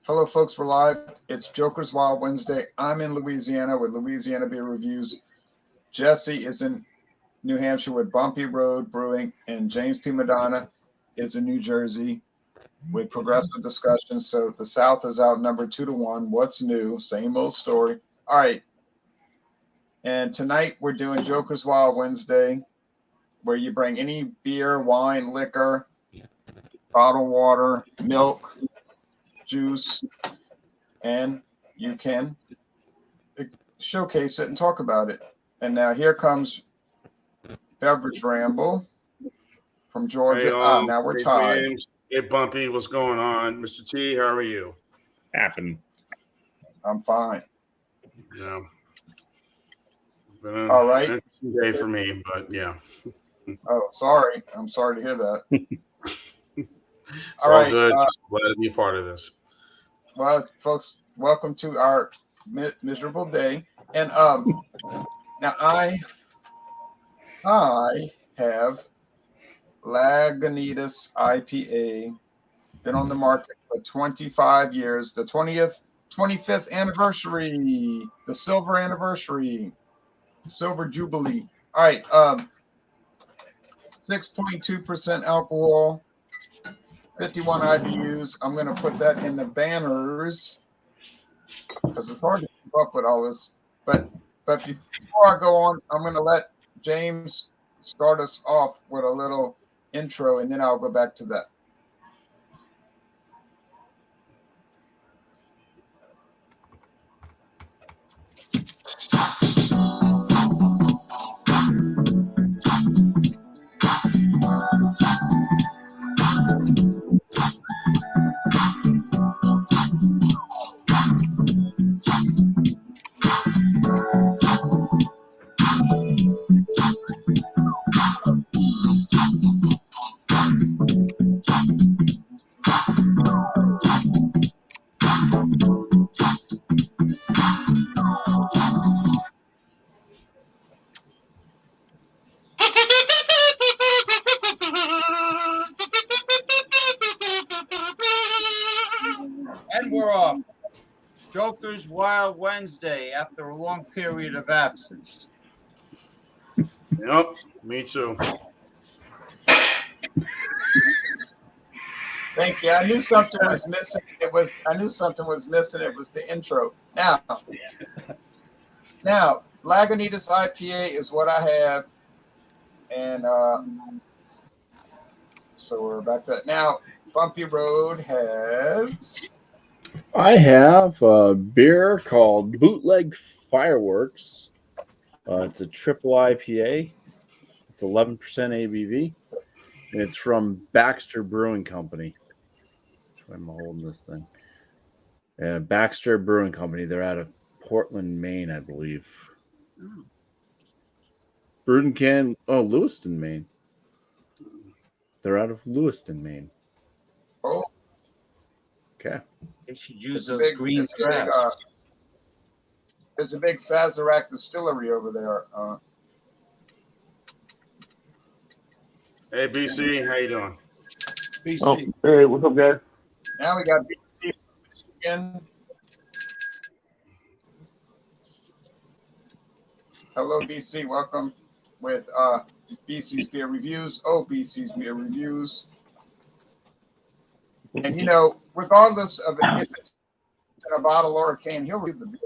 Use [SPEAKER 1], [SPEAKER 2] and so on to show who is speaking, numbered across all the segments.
[SPEAKER 1] Hello, folks. We're live. It's Joker's Wild Wednesday. I'm in Louisiana with Louisiana Beer Reviews. Jesse is in New Hampshire with Bumpy Road Brewing, and James P. Madonna is in New Jersey with Progressive Discussion. So the South is outnumbered 2-1. What's new? Same old story. All right. And tonight we're doing Joker's Wild Wednesday, where you bring any beer, wine, liquor, bottled water, milk, juice, and you can showcase it and talk about it. And now here comes Beverage Ramble from Georgia.
[SPEAKER 2] Hey,
[SPEAKER 1] Now we're
[SPEAKER 2] hey,
[SPEAKER 1] tied.
[SPEAKER 2] James. Hey, Bumpy, what's going on? Mr. T, how are you?
[SPEAKER 3] Happen.
[SPEAKER 1] I'm fine.
[SPEAKER 2] Yeah. Been
[SPEAKER 1] All right.
[SPEAKER 2] An interesting day for me, but yeah.
[SPEAKER 1] Oh, sorry. I'm sorry to hear that.
[SPEAKER 2] It's
[SPEAKER 1] all
[SPEAKER 2] all
[SPEAKER 1] right.
[SPEAKER 2] good. Just glad to be a part of this.
[SPEAKER 1] Well, folks, welcome to our miserable day. And now I have Lagunitas IPA, been on the market for 25 years, the 25th anniversary, the silver anniversary, silver jubilee. All right, 6.2% alcohol, 51 IBUs. I'm going to put that in the banners because it's hard to keep up with all this. But before I go on, I'm going to let James start us off with a little intro, and then I'll go back to that.
[SPEAKER 4] And we're off. Joker's Wild Wednesday after a long period of absence.
[SPEAKER 2] Yep, me too.
[SPEAKER 1] Thank you. I knew something was missing. I knew something was missing. It was the intro. Now, Lagunitas IPA is what I have, and so we're back to that. Now, Bumpy Road has.
[SPEAKER 3] I have a beer called Bootleg Fireworks. It's a triple IPA. It's 11% ABV. And it's from Baxter Brewing Company. Why am I holding this thing? Baxter Brewing Company. They're out of Portland, Maine, I believe. Brewed and canned. Oh, Lewiston, Maine. They're out of Lewiston, Maine.
[SPEAKER 1] Oh,
[SPEAKER 3] okay.
[SPEAKER 4] They should use those green crabs.
[SPEAKER 1] There's a big Sazerac distillery over there.
[SPEAKER 2] Hey, BC, how you doing?
[SPEAKER 1] BC.
[SPEAKER 5] Oh, hey, what's up, guys?
[SPEAKER 1] Now we got BC from Michigan. Hello, BC. Welcome with BC's Beer Reviews. BC's Beer Reviews. And, regardless of if it's in a bottle or a can, he'll review the beer.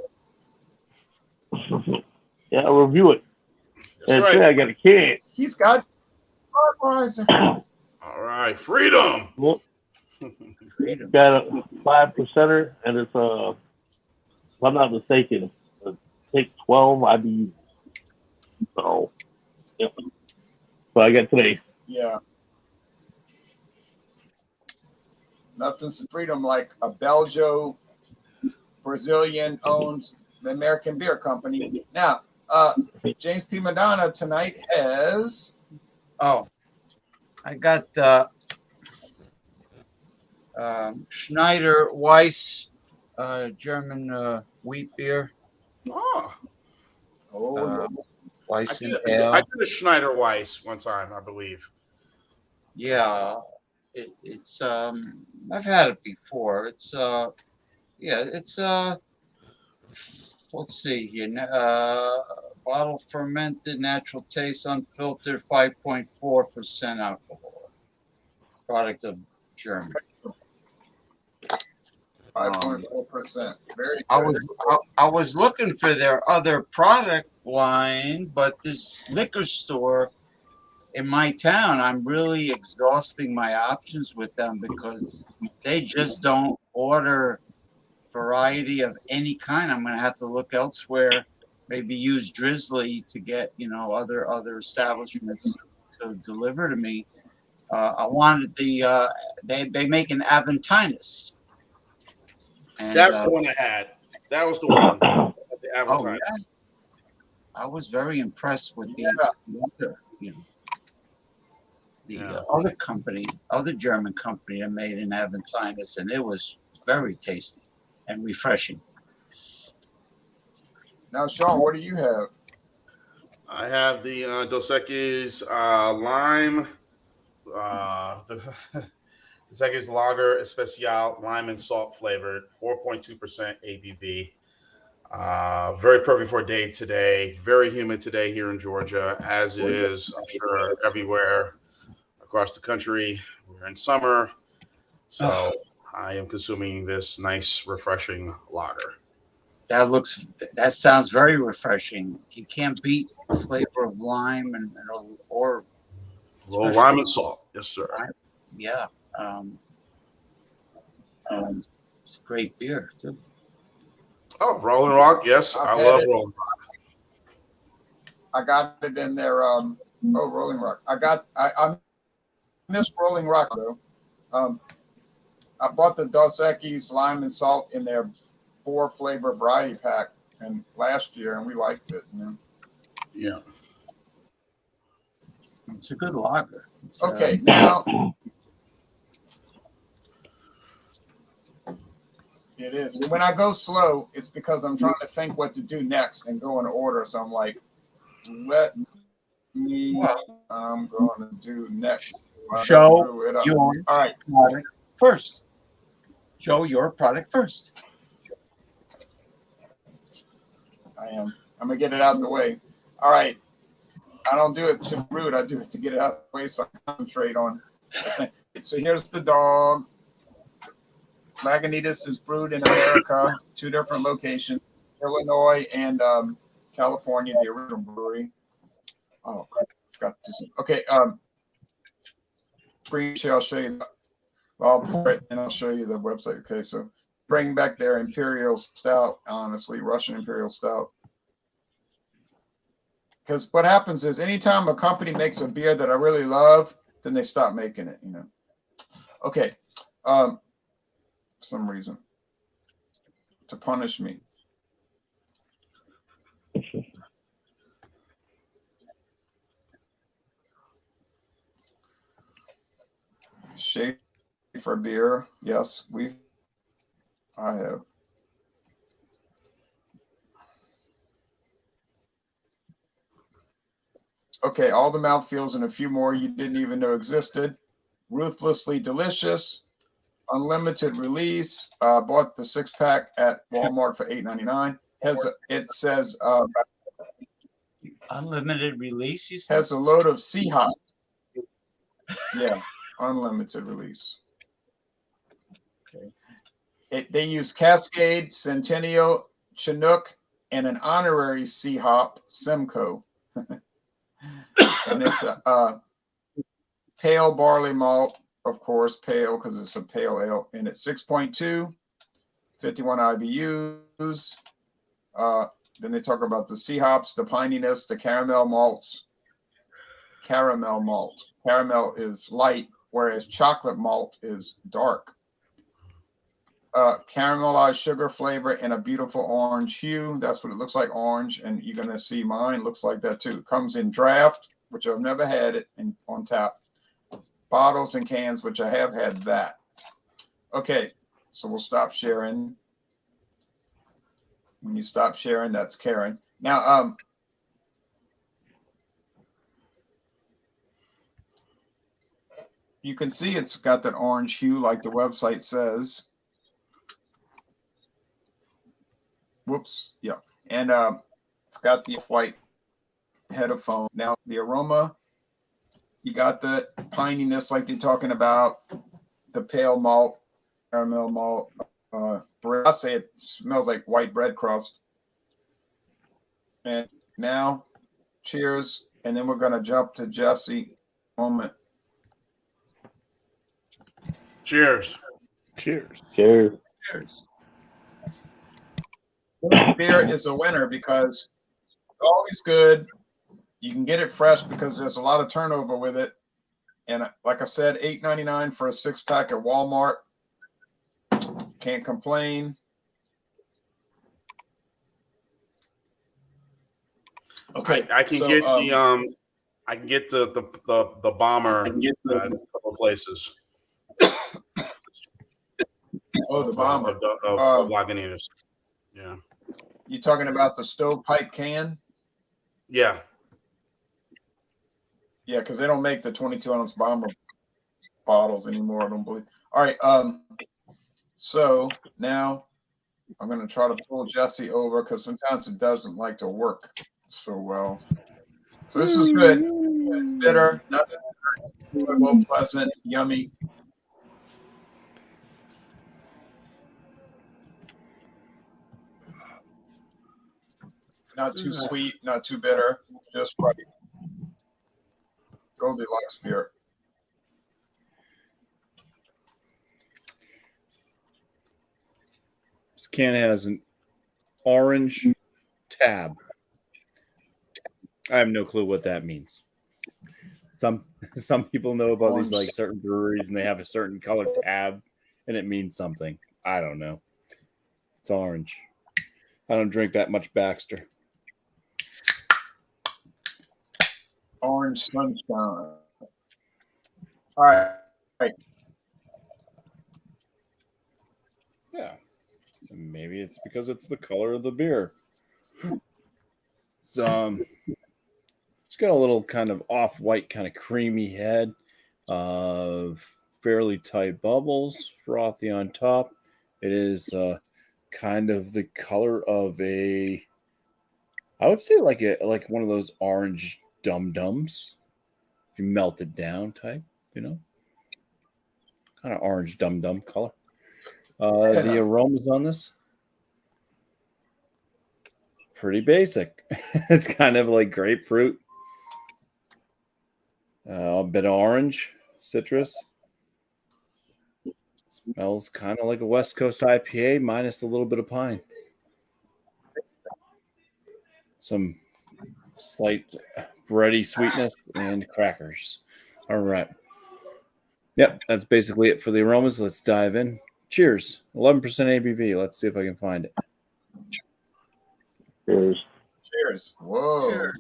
[SPEAKER 5] Yeah, I'll review it.
[SPEAKER 2] That's
[SPEAKER 5] right. I got a can.
[SPEAKER 1] He's got Budweiser.
[SPEAKER 2] All right, freedom.
[SPEAKER 5] Well, got a 5%er, and it's if I'm not mistaken, take 12 IBU. So, yeah. So I got today.
[SPEAKER 1] Yeah. Nothing's freedom like a Belgio, Brazilian-owned American beer company. Now, James P. Madonna tonight has.
[SPEAKER 4] Oh, I got Schneider Weiss, German wheat beer. Weiss and Ale.
[SPEAKER 2] I did a Schneider Weiss one time, I believe.
[SPEAKER 4] Yeah, it's I've had it before. It's Yeah, it's let's see here. Bottle fermented, natural taste, unfiltered, 5.4% alcohol. Product of Germany.
[SPEAKER 1] 5.4%. Very
[SPEAKER 4] I
[SPEAKER 1] good.
[SPEAKER 4] was I was looking for their other product line, but this liquor store in my town, I'm really exhausting my options with them because they just don't order variety of any kind. I'm gonna have to look elsewhere, maybe use Drizzly to get other establishments to deliver to me. I wanted they make an Aventinus, and
[SPEAKER 2] That's the one I had. That was the one. The
[SPEAKER 4] oh
[SPEAKER 2] advertised.
[SPEAKER 4] yeah, I was very impressed with the other, the
[SPEAKER 2] Yeah.
[SPEAKER 4] other company, other German company that made an Aventinus, and it was very tasty and refreshing.
[SPEAKER 1] Now, Sean, what do you have?
[SPEAKER 2] I have the Dos Equis lime, the Dos Equis Lager Especial lime and salt flavored, 4.2% ABV. Very perfect for a day today. Very humid today here in Georgia, as it is, I'm sure, everywhere across the country. We're in summer, so I am consuming this nice, refreshing lager.
[SPEAKER 4] That sounds very refreshing. You can't beat the flavor of lime or
[SPEAKER 2] A little
[SPEAKER 4] especially
[SPEAKER 2] lime and salt, yes, sir.
[SPEAKER 4] lime. Yeah. Um, it's a great beer too.
[SPEAKER 2] Oh, Rolling Rock, yes,
[SPEAKER 1] I've
[SPEAKER 2] I
[SPEAKER 1] had
[SPEAKER 2] love
[SPEAKER 1] it.
[SPEAKER 2] Rolling Rock.
[SPEAKER 1] I got it in there. Rolling Rock. I missed Rolling Rock though. I bought the Dos Equis lime and salt in their 4-flavor variety pack and last year, and we liked it.
[SPEAKER 2] Yeah.
[SPEAKER 4] It's a good lager. It's,
[SPEAKER 1] Okay, now it is. When I go slow, it's because I'm trying to think what to do next and go in order. So I'm like, let me. I'm going to do next.
[SPEAKER 4] Show
[SPEAKER 1] it up.
[SPEAKER 4] your
[SPEAKER 1] All right.
[SPEAKER 4] product first. Show your product first.
[SPEAKER 1] I'm gonna get it out of the way. All right. I don't do it to root. I do it to get it out of the way so I concentrate on the thing. So here's the dog. Lagunitas is brewed in America, 2 different locations, Illinois and California, the original brewery. Oh, crap. Forgot to see. Okay. Screen share, I'll show you. I'll pour it and I'll show you the website. Okay. So bring back their Imperial Stout, honestly, Russian Imperial Stout. Because what happens is anytime a company makes a beer that I really love, then they stop making it, Okay. For some reason. To punish me. Schaefer beer. Yes, I have. Okay, all the mouthfeels and a few more you didn't even know existed. Ruthlessly delicious. Unlimited release. Bought the 6-pack at Walmart for $8.99. It says
[SPEAKER 4] Unlimited release, you said?
[SPEAKER 1] has a load of sea hops. Yeah, unlimited release. Okay. They use Cascade, Centennial, Chinook, and an honorary sea hop, Simcoe. And it's a pale barley malt, of course, pale because it's a pale ale, and it's 6.2, 51 IBUs. Then they talk about the sea hops, the pininess, the caramel malts. Caramel malt. Caramel is light, whereas chocolate malt is dark. Caramelized sugar flavor and a beautiful orange hue. That's what it looks like, orange. And you're going to see mine looks like that too. It comes in draft, which I've never had it on tap. Bottles and cans, which I have had that. Okay, so we'll stop sharing. When you stop sharing, that's Karen. Now, you can see it's got that orange hue like the website says. Whoops. Yeah. And it's got the white head of foam. Now the aroma, you got the pininess like you're talking about, the pale malt, caramel malt. I say it smells like white bread crust. And now, cheers. And then we're going to jump to Jesse. Moment.
[SPEAKER 2] Cheers.
[SPEAKER 3] Cheers.
[SPEAKER 5] Cheers.
[SPEAKER 4] Cheers.
[SPEAKER 1] This beer is a winner because it's always good. You can get it fresh because there's a lot of turnover with it. And like I said, $8.99 for a 6-pack at Walmart. Can't complain. Okay,
[SPEAKER 2] I can
[SPEAKER 1] so,
[SPEAKER 2] get I can get the bomber at a couple places.
[SPEAKER 1] Oh, the bomber.
[SPEAKER 2] Of Lagunitas. Yeah.
[SPEAKER 1] You talking about the stovepipe can?
[SPEAKER 2] Yeah.
[SPEAKER 1] Yeah, because they don't make the 22-ounce bomber bottles anymore, I don't believe. All right. So now I'm going to try to pull Jesse over because sometimes it doesn't like to work so well. So this is good. It's bitter, not enjoyable, pleasant, yummy. Not too sweet, not too bitter, just right. Goldilocks beer.
[SPEAKER 3] This can has an orange tab. I have no clue what that means. Some people know about these like certain breweries and they have a certain color tab and it means something. I don't know. It's orange. I don't drink that much Baxter.
[SPEAKER 1] Orange sunshine. All right.
[SPEAKER 3] Yeah. Maybe it's because it's the color of the beer. It's got a little kind of off-white, kind of creamy head. Fairly tight bubbles, frothy on top. It is kind of the color of I would say like one of those orange dum-dums. If you melt it down type, kind of orange dum-dum color. The aromas on this, pretty basic. It's kind of like grapefruit, a bit of orange, citrus. Smells kind of like a West Coast IPA minus a little bit of pine. Some slight bready sweetness and crackers. All right. Yep, that's basically it for the aromas. Let's dive in. Cheers. 11% ABV. Let's see if I can find it.
[SPEAKER 5] Cheers.
[SPEAKER 1] Cheers. Whoa.
[SPEAKER 4] Cheers.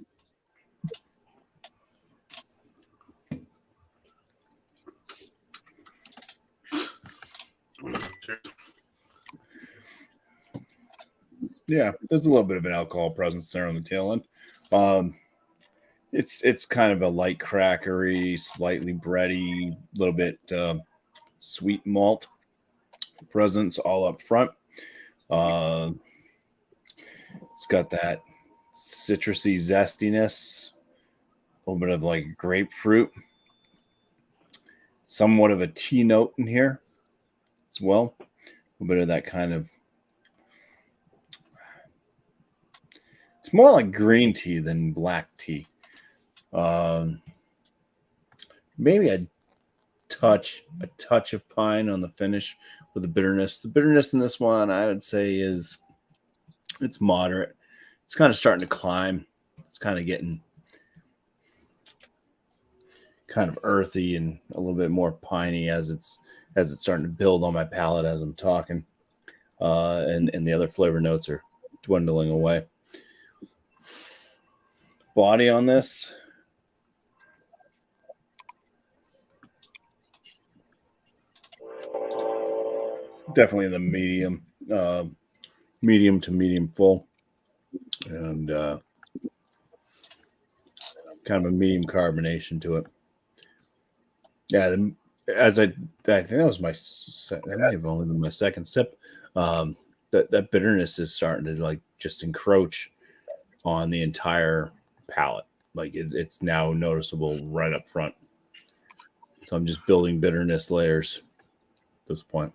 [SPEAKER 2] Cheers.
[SPEAKER 3] Yeah, there's a little bit of an alcohol presence there on the tail end. It's kind of a light crackery, slightly bready, little bit sweet malt presence all up front. It's got that citrusy zestiness, a little bit of like grapefruit, somewhat of a tea note in here as well. A little bit of that kind of. It's more like green tea than black tea. Maybe a touch of pine on the finish with the bitterness. The bitterness in this one, I would say, it's moderate. It's kind of starting to climb. It's kind of getting kind of earthy and a little bit more piney as it's starting to build on my palate as I'm talking. And the other flavor notes are dwindling away. Body on this, definitely in the medium to medium full, and kind of a medium carbonation to it. Yeah, as I think that was that might have only been my second sip. that bitterness is starting to like just encroach on the entire palate. Like it's now noticeable right up front. So I'm just building bitterness layers at this point.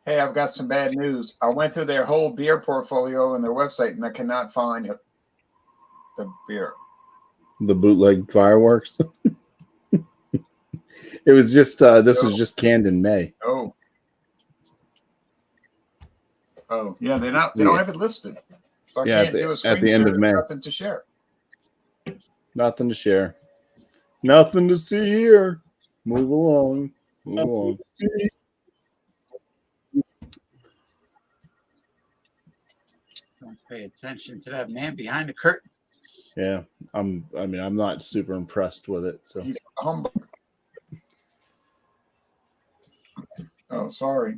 [SPEAKER 1] Hey, I've got some bad news. I went through their whole beer portfolio on their website and I cannot find the beer.
[SPEAKER 3] The bootleg fireworks. It was just this was just canned in May.
[SPEAKER 1] Oh, yeah, they don't have it listed, so I can't do a screen
[SPEAKER 3] at the end
[SPEAKER 1] share.
[SPEAKER 3] of May.
[SPEAKER 1] Nothing to share.
[SPEAKER 3] Nothing to share. Nothing to see here. Move along. Move along.
[SPEAKER 4] Don't pay attention to that man behind the curtain.
[SPEAKER 3] Yeah, I'm not super impressed with it. So
[SPEAKER 1] He's a humbug. Oh, sorry.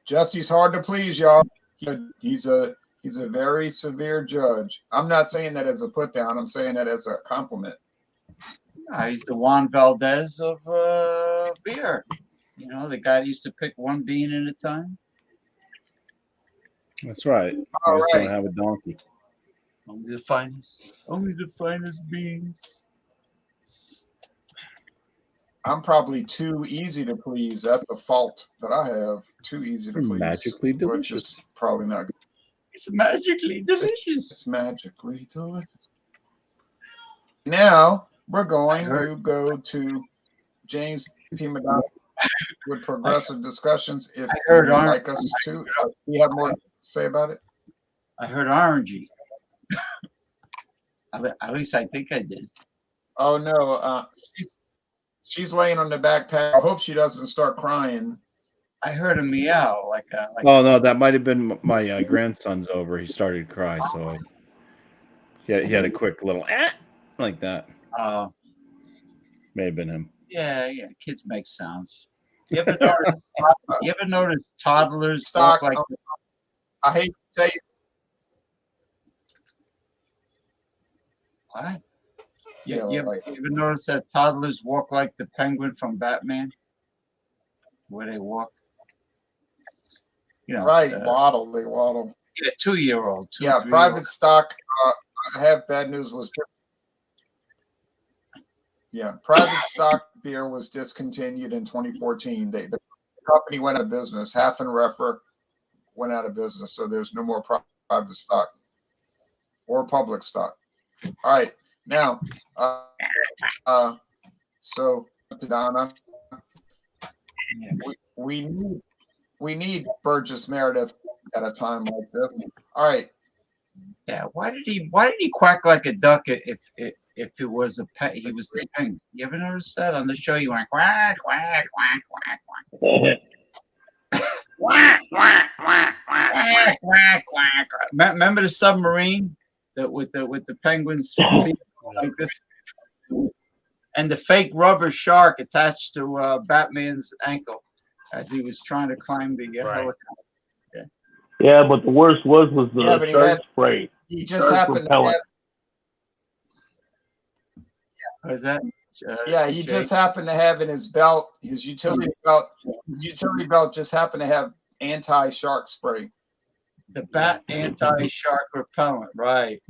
[SPEAKER 1] Jesse's hard to please, y'all. He's a very severe judge. I'm not saying that as a put down. I'm saying that as a compliment.
[SPEAKER 4] He's the Juan Valdez of beer. You know, the guy that used to pick one bean at a time.
[SPEAKER 3] that's right.
[SPEAKER 1] All
[SPEAKER 3] I just
[SPEAKER 1] right.
[SPEAKER 3] don't have a donkey.
[SPEAKER 4] Only the finest beans.
[SPEAKER 1] I'm probably too easy to please. That's the fault that I have. Too easy to please.
[SPEAKER 3] Magically
[SPEAKER 1] Which
[SPEAKER 3] delicious.
[SPEAKER 1] is probably not good.
[SPEAKER 4] It's magically delicious.
[SPEAKER 1] It's magically delicious. Now we're going to go to James P. Madonna with progressive discussions. If
[SPEAKER 4] I heard
[SPEAKER 1] you'd like us to, you have more to say about it?
[SPEAKER 4] I heard orangey. At least I think I did.
[SPEAKER 1] Oh no, she's laying on the backpack. I hope she doesn't start crying.
[SPEAKER 4] I heard a meow like
[SPEAKER 3] Oh no, that might have been my grandson's over. He started to cry, so he had a quick little like that. May have been him.
[SPEAKER 4] Yeah, kids make sounds. You ever notice toddlers
[SPEAKER 1] Stock.
[SPEAKER 4] walk like
[SPEAKER 1] I hate to tell you.
[SPEAKER 4] what?
[SPEAKER 1] Yeah,
[SPEAKER 4] You
[SPEAKER 1] like
[SPEAKER 4] ever notice that toddlers walk like the penguin from Batman? Where they walk? You know,
[SPEAKER 1] right, waddle. They waddle.
[SPEAKER 4] Yeah, 2-year-old.
[SPEAKER 1] Yeah, private stock. I have bad news. Private stock beer was discontinued in 2014. The company went out of business. Half and Refer went out of business, so there's no more private stock or public stock. All right, now, so Donna, we need Burgess Meredith at a time like this. All right.
[SPEAKER 4] Yeah, why did he quack like a duck if it was he was the penguin? You ever notice that on the show? He went quack quack quack quack quack quack quack quack quack quack quack. Remember the submarine that with the penguins feet like this, and the fake rubber shark attached to Batman's ankle as he was trying to climb the helicopter.
[SPEAKER 5] Yeah, but the worst was the
[SPEAKER 1] but
[SPEAKER 5] shark spray.
[SPEAKER 1] He just happened to have,
[SPEAKER 4] Was that?
[SPEAKER 1] he just happened to have in his belt, his utility belt just happened to have anti-shark spray.
[SPEAKER 4] The bat anti-shark repellent. Right.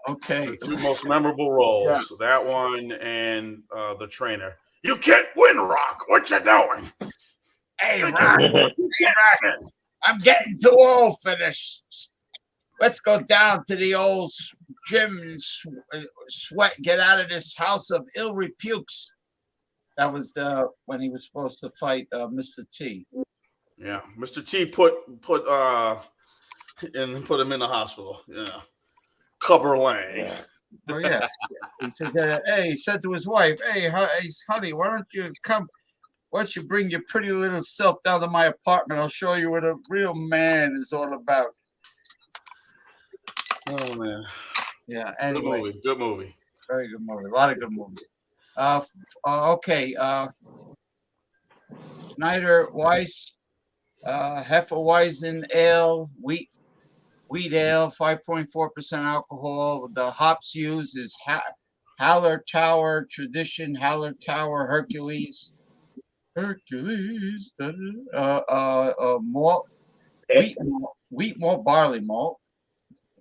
[SPEAKER 4] Okay.
[SPEAKER 2] The two most memorable roles.
[SPEAKER 1] Yeah.
[SPEAKER 2] So that one and the trainer. You can't win, Rock. What you doing?
[SPEAKER 4] Hey, Rock. I'm getting too old for this. Let's go down to the old gym and sweat. Get out of this house of ill reputes. That was when he was supposed to fight Mr. T.
[SPEAKER 2] Yeah, Mr. T put him in the hospital. Yeah, Clubber Lang.
[SPEAKER 4] Yeah. Oh yeah. He said, he said to his wife, "Hey, honey, why don't you come? Why don't you bring your pretty little self down to my apartment? I'll show you what a real man is all about."
[SPEAKER 2] Oh man.
[SPEAKER 4] Yeah. Anyway,
[SPEAKER 2] Good movie.
[SPEAKER 4] very good movie. A lot of good movies. Okay. Schneider Weiss, Hefeweizen Ale, wheat ale, 5.4% alcohol. The hops used is Haller Tower Tradition, Haller Tower Hercules, Hercules. Malt, wheat malt, barley malt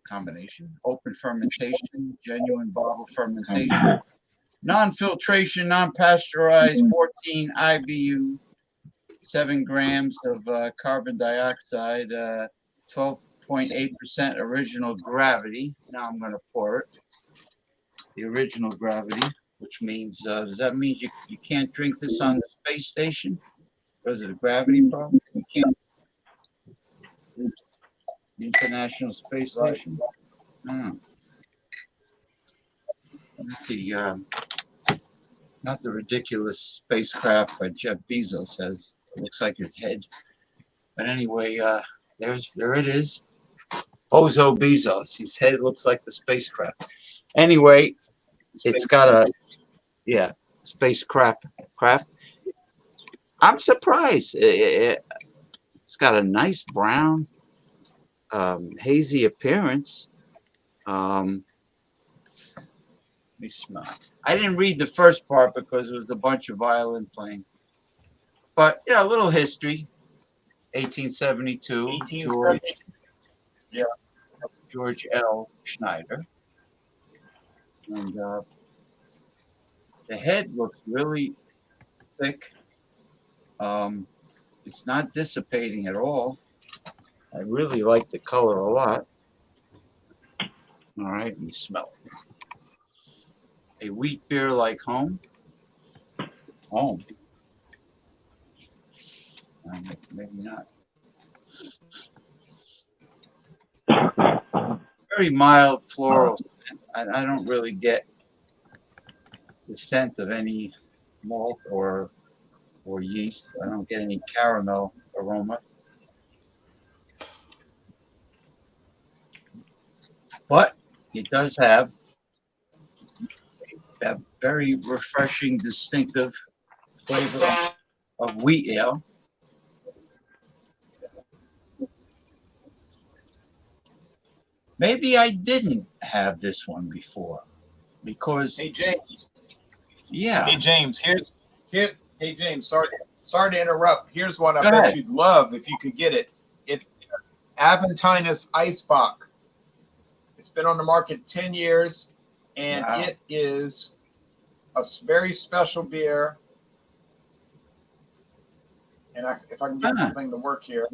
[SPEAKER 4] combination, open fermentation, genuine bottle fermentation, non-filtration, non-pasteurized, 14 IBU, 7 grams of carbon dioxide, 12.8% original gravity. Now I'm going to pour it. The original gravity, which means, does that mean you can't drink this on the space station because of the gravity problem? You can't. The International Space Station. Not the ridiculous spacecraft by Jeff Bezos has. It looks like his head. But anyway, there it is. Bozo Bezos. His head looks like the spacecraft. Anyway, it's got a spacecraft. I'm surprised. It's got a nice brown, hazy appearance. Let me smell. I didn't read the first part because it was a bunch of violin playing. But yeah, a little history. 1872. George L. Schneider. And the head looks really thick. It's not dissipating at all. I really like the color a lot. All right, let me smell it. A wheat beer like home. Home. Maybe not. Very mild floral scent. I don't really get the scent of any malt or yeast. I don't get any caramel aroma. But it does have that very refreshing, distinctive flavor of wheat ale. Maybe I didn't have this one before because
[SPEAKER 1] Hey James.
[SPEAKER 4] yeah.
[SPEAKER 1] Hey James. Hey James. Sorry to interrupt. Here's one I
[SPEAKER 4] Go
[SPEAKER 1] bet
[SPEAKER 4] ahead.
[SPEAKER 1] you'd love if you could get it. It's Aventinus Eisbach. It's been on the market 10 years, and
[SPEAKER 4] Wow.
[SPEAKER 1] it is a very special beer. And if I can get this thing to work here,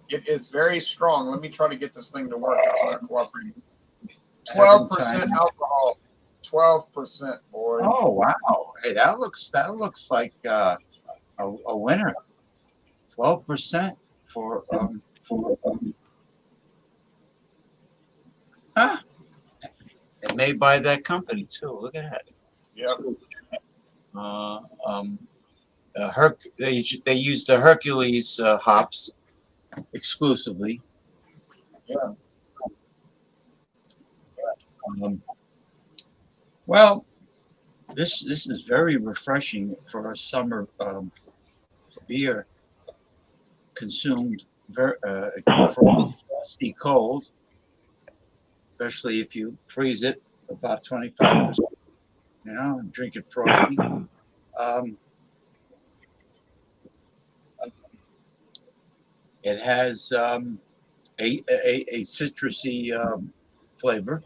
[SPEAKER 1] it is very strong. Let me try to get this thing to work. It's not cooperating. 12% alcohol. 12%, boy.
[SPEAKER 4] Oh wow! Hey, that looks like a winner. 12% for huh? And made by that company too. Look at that.
[SPEAKER 1] Yep.
[SPEAKER 4] They used the Hercules hops exclusively.
[SPEAKER 1] Yeah.
[SPEAKER 4] Well, this is very refreshing for a summer beer consumed frosty cold, especially if you freeze it about 25%. You know, drink it frosty. It has a citrusy flavor.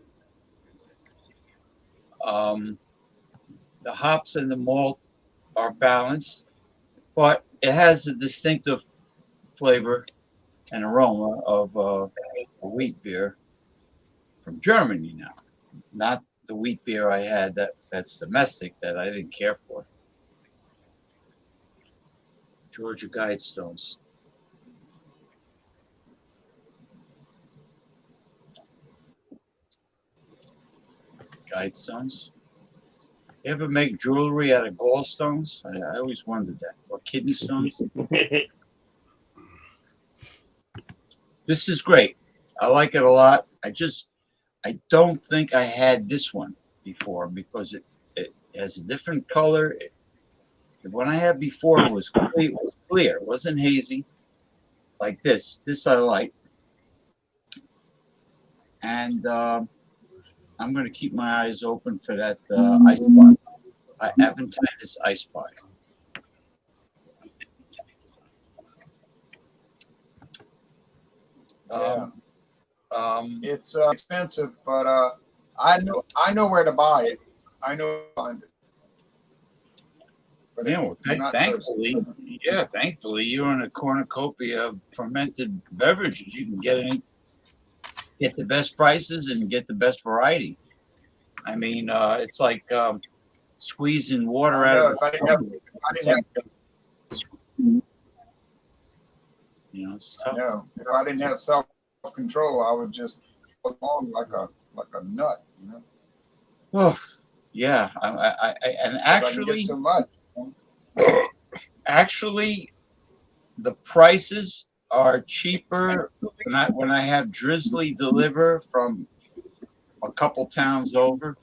[SPEAKER 4] The hops and the malt are balanced, but it has a distinctive flavor and aroma of a wheat beer from Germany now, not the wheat beer I had that's domestic that I didn't care for. Georgia Guidestones. Guidestones. You ever make jewelry out of gallstones? I always wondered that. Or kidney stones. This is great. I like it a lot. I don't think I had this one before because it has a different color. The one I had before was clear. It wasn't hazy like this. This I like. And I'm going to keep my eyes open for that Eisbach. Aventinus Eisbach.
[SPEAKER 1] It's expensive, but I know where to buy it. I know where to find it. But
[SPEAKER 4] Yeah, well,
[SPEAKER 1] not
[SPEAKER 4] thankfully, you're in a cornucopia of fermented beverages. You can get the best prices and get the best variety. I mean, it's like squeezing water
[SPEAKER 1] I
[SPEAKER 4] out
[SPEAKER 1] know,
[SPEAKER 4] of
[SPEAKER 1] if I didn't have,
[SPEAKER 4] it's tough.
[SPEAKER 1] no, if I didn't have self-control, I would just go along like a nut, you know.
[SPEAKER 4] Oh, yeah, I and
[SPEAKER 1] 'Cause I can
[SPEAKER 4] actually,
[SPEAKER 1] get so much.
[SPEAKER 4] actually, the prices are cheaper when I have Drizzly deliver from a couple towns over,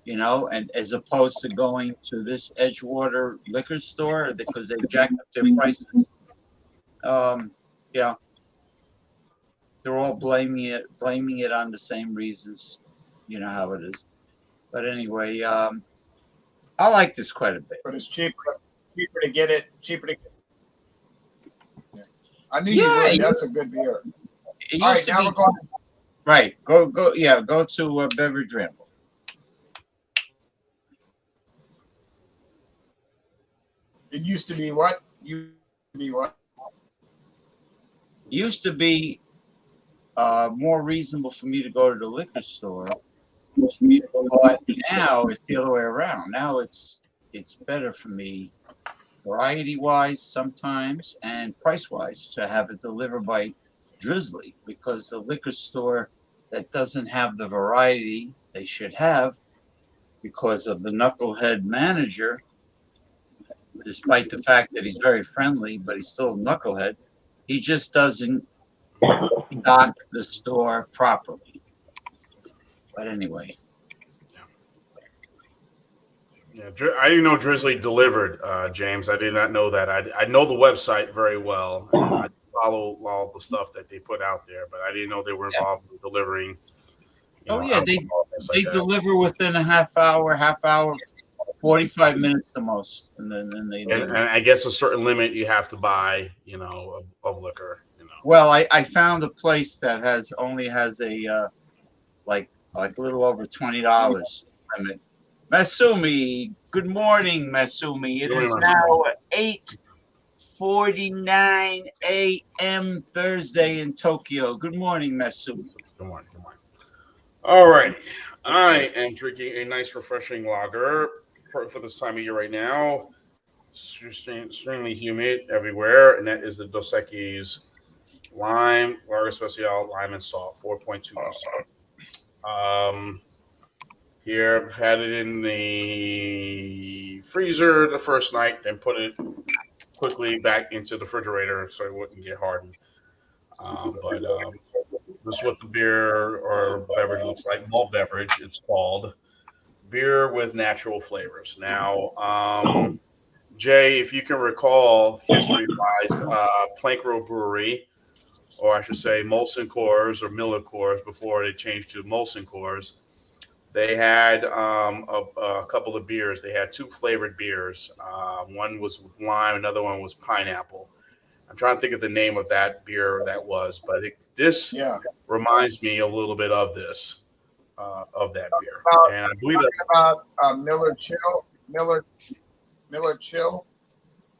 [SPEAKER 4] and as opposed to going to this Edgewater liquor store because they jacked up their prices. Yeah, they're all blaming it on the same reasons. You know how it is. But anyway, I like this quite a bit.
[SPEAKER 1] But it's cheaper to get it. Yeah. I knew
[SPEAKER 4] Yeah,
[SPEAKER 1] you would. That's a good beer.
[SPEAKER 4] It
[SPEAKER 1] All right,
[SPEAKER 4] used to
[SPEAKER 1] now
[SPEAKER 4] be
[SPEAKER 1] we're going.
[SPEAKER 4] right. Go to Beverage Ramble.
[SPEAKER 1] It used to be what?
[SPEAKER 4] Used to be more reasonable for me to go to the liquor store, but now it's the other way around. Now it's better for me, variety wise sometimes and price wise, to have it delivered by Drizzly, because the liquor store that doesn't have the variety they should have because of the knucklehead manager, despite the fact that he's very friendly, but he's still a knucklehead. He just doesn't stock the store properly. But anyway.
[SPEAKER 2] Yeah, I didn't know Drizzly delivered, James. I did not know that. I know the website very well. And I follow all the stuff that they put out there, but I didn't know they were involved in delivering.
[SPEAKER 4] They deliver within a half hour, 45 minutes the most, and then they.
[SPEAKER 2] And I guess a certain limit you have to buy, of liquor.
[SPEAKER 4] Well, I found a place that only has a like a little over $20 limit. Masumi, good morning, Masumi. It is now 8:49 a.m. Thursday in Tokyo. Good morning, Masumi.
[SPEAKER 2] Good morning. All right. I am drinking a nice, refreshing lager for this time of year right now. It's extremely humid everywhere, and that is the Dos Equis Lime Lager Especial Lime and Salt, 4.2%. Here, I've had it in the freezer the first night, then put it quickly back into the refrigerator so it wouldn't get hardened. This is what the beer or beverage looks like. Malt beverage, it's called. Beer with natural flavors. Now, Jay, if you can recall, history-wise, Plank Road Brewery, or I should say Molson Coors or Miller Coors before they changed to Molson Coors, they had a couple of beers. They had two flavored beers. One was with lime, another one was pineapple. I'm trying to think of the name of that beer that was, but this reminds me a little bit of this, of that beer. And I believe
[SPEAKER 1] about Miller Chill. Miller Chill.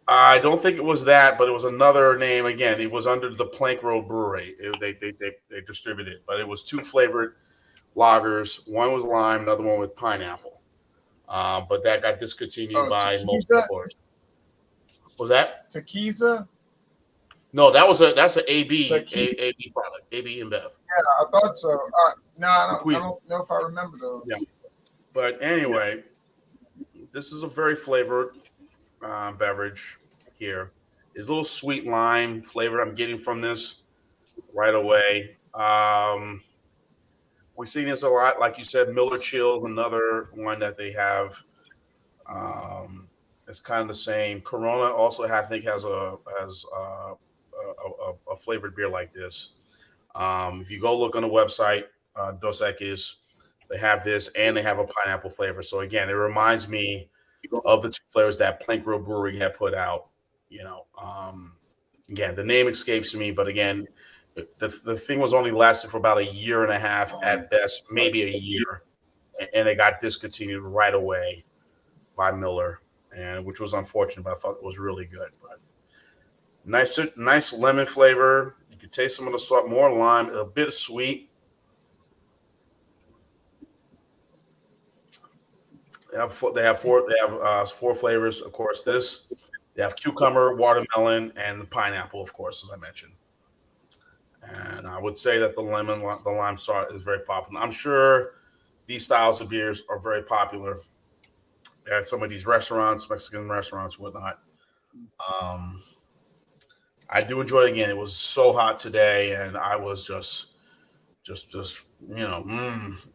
[SPEAKER 2] I don't think it was that, but it was another name. Again, it was under the Plank Road Brewery. They distributed it, but it was two flavored lagers. One was lime, another one with pineapple. But that got discontinued by Molson Coors. Was that
[SPEAKER 1] Tequila?
[SPEAKER 2] No, that's an AB product. AB InBev.
[SPEAKER 1] Yeah, I thought so. No, I don't know if I remember those.
[SPEAKER 2] Yeah. But anyway, this is a very flavored beverage here. There's a little sweet lime flavor I'm getting from this right away. We've seen this a lot. Like you said, Miller Chill, another one that they have. It's kind of the same. Corona also, I think, has a flavored beer like this. If you go look on the website, Dos Equis, they have this and they have a pineapple flavor. So again, it reminds me of the two flavors that Plank Road Brewery had put out. Again, the name escapes me, but again, the thing was only lasted for about a year and a half at best, maybe a year, and it got discontinued right away by Miller, and which was unfortunate, but I thought it was really good. But nice lemon flavor. You can taste some of the salt, more lime, a bit of sweet. They have four flavors, of course. They have cucumber, watermelon, and pineapple, of course, as I mentioned. And I would say that the lime salt is very popular. I'm sure these styles of beers are very popular at some of these restaurants, Mexican restaurants, whatnot. I do enjoy it again. It was so hot today, and I was just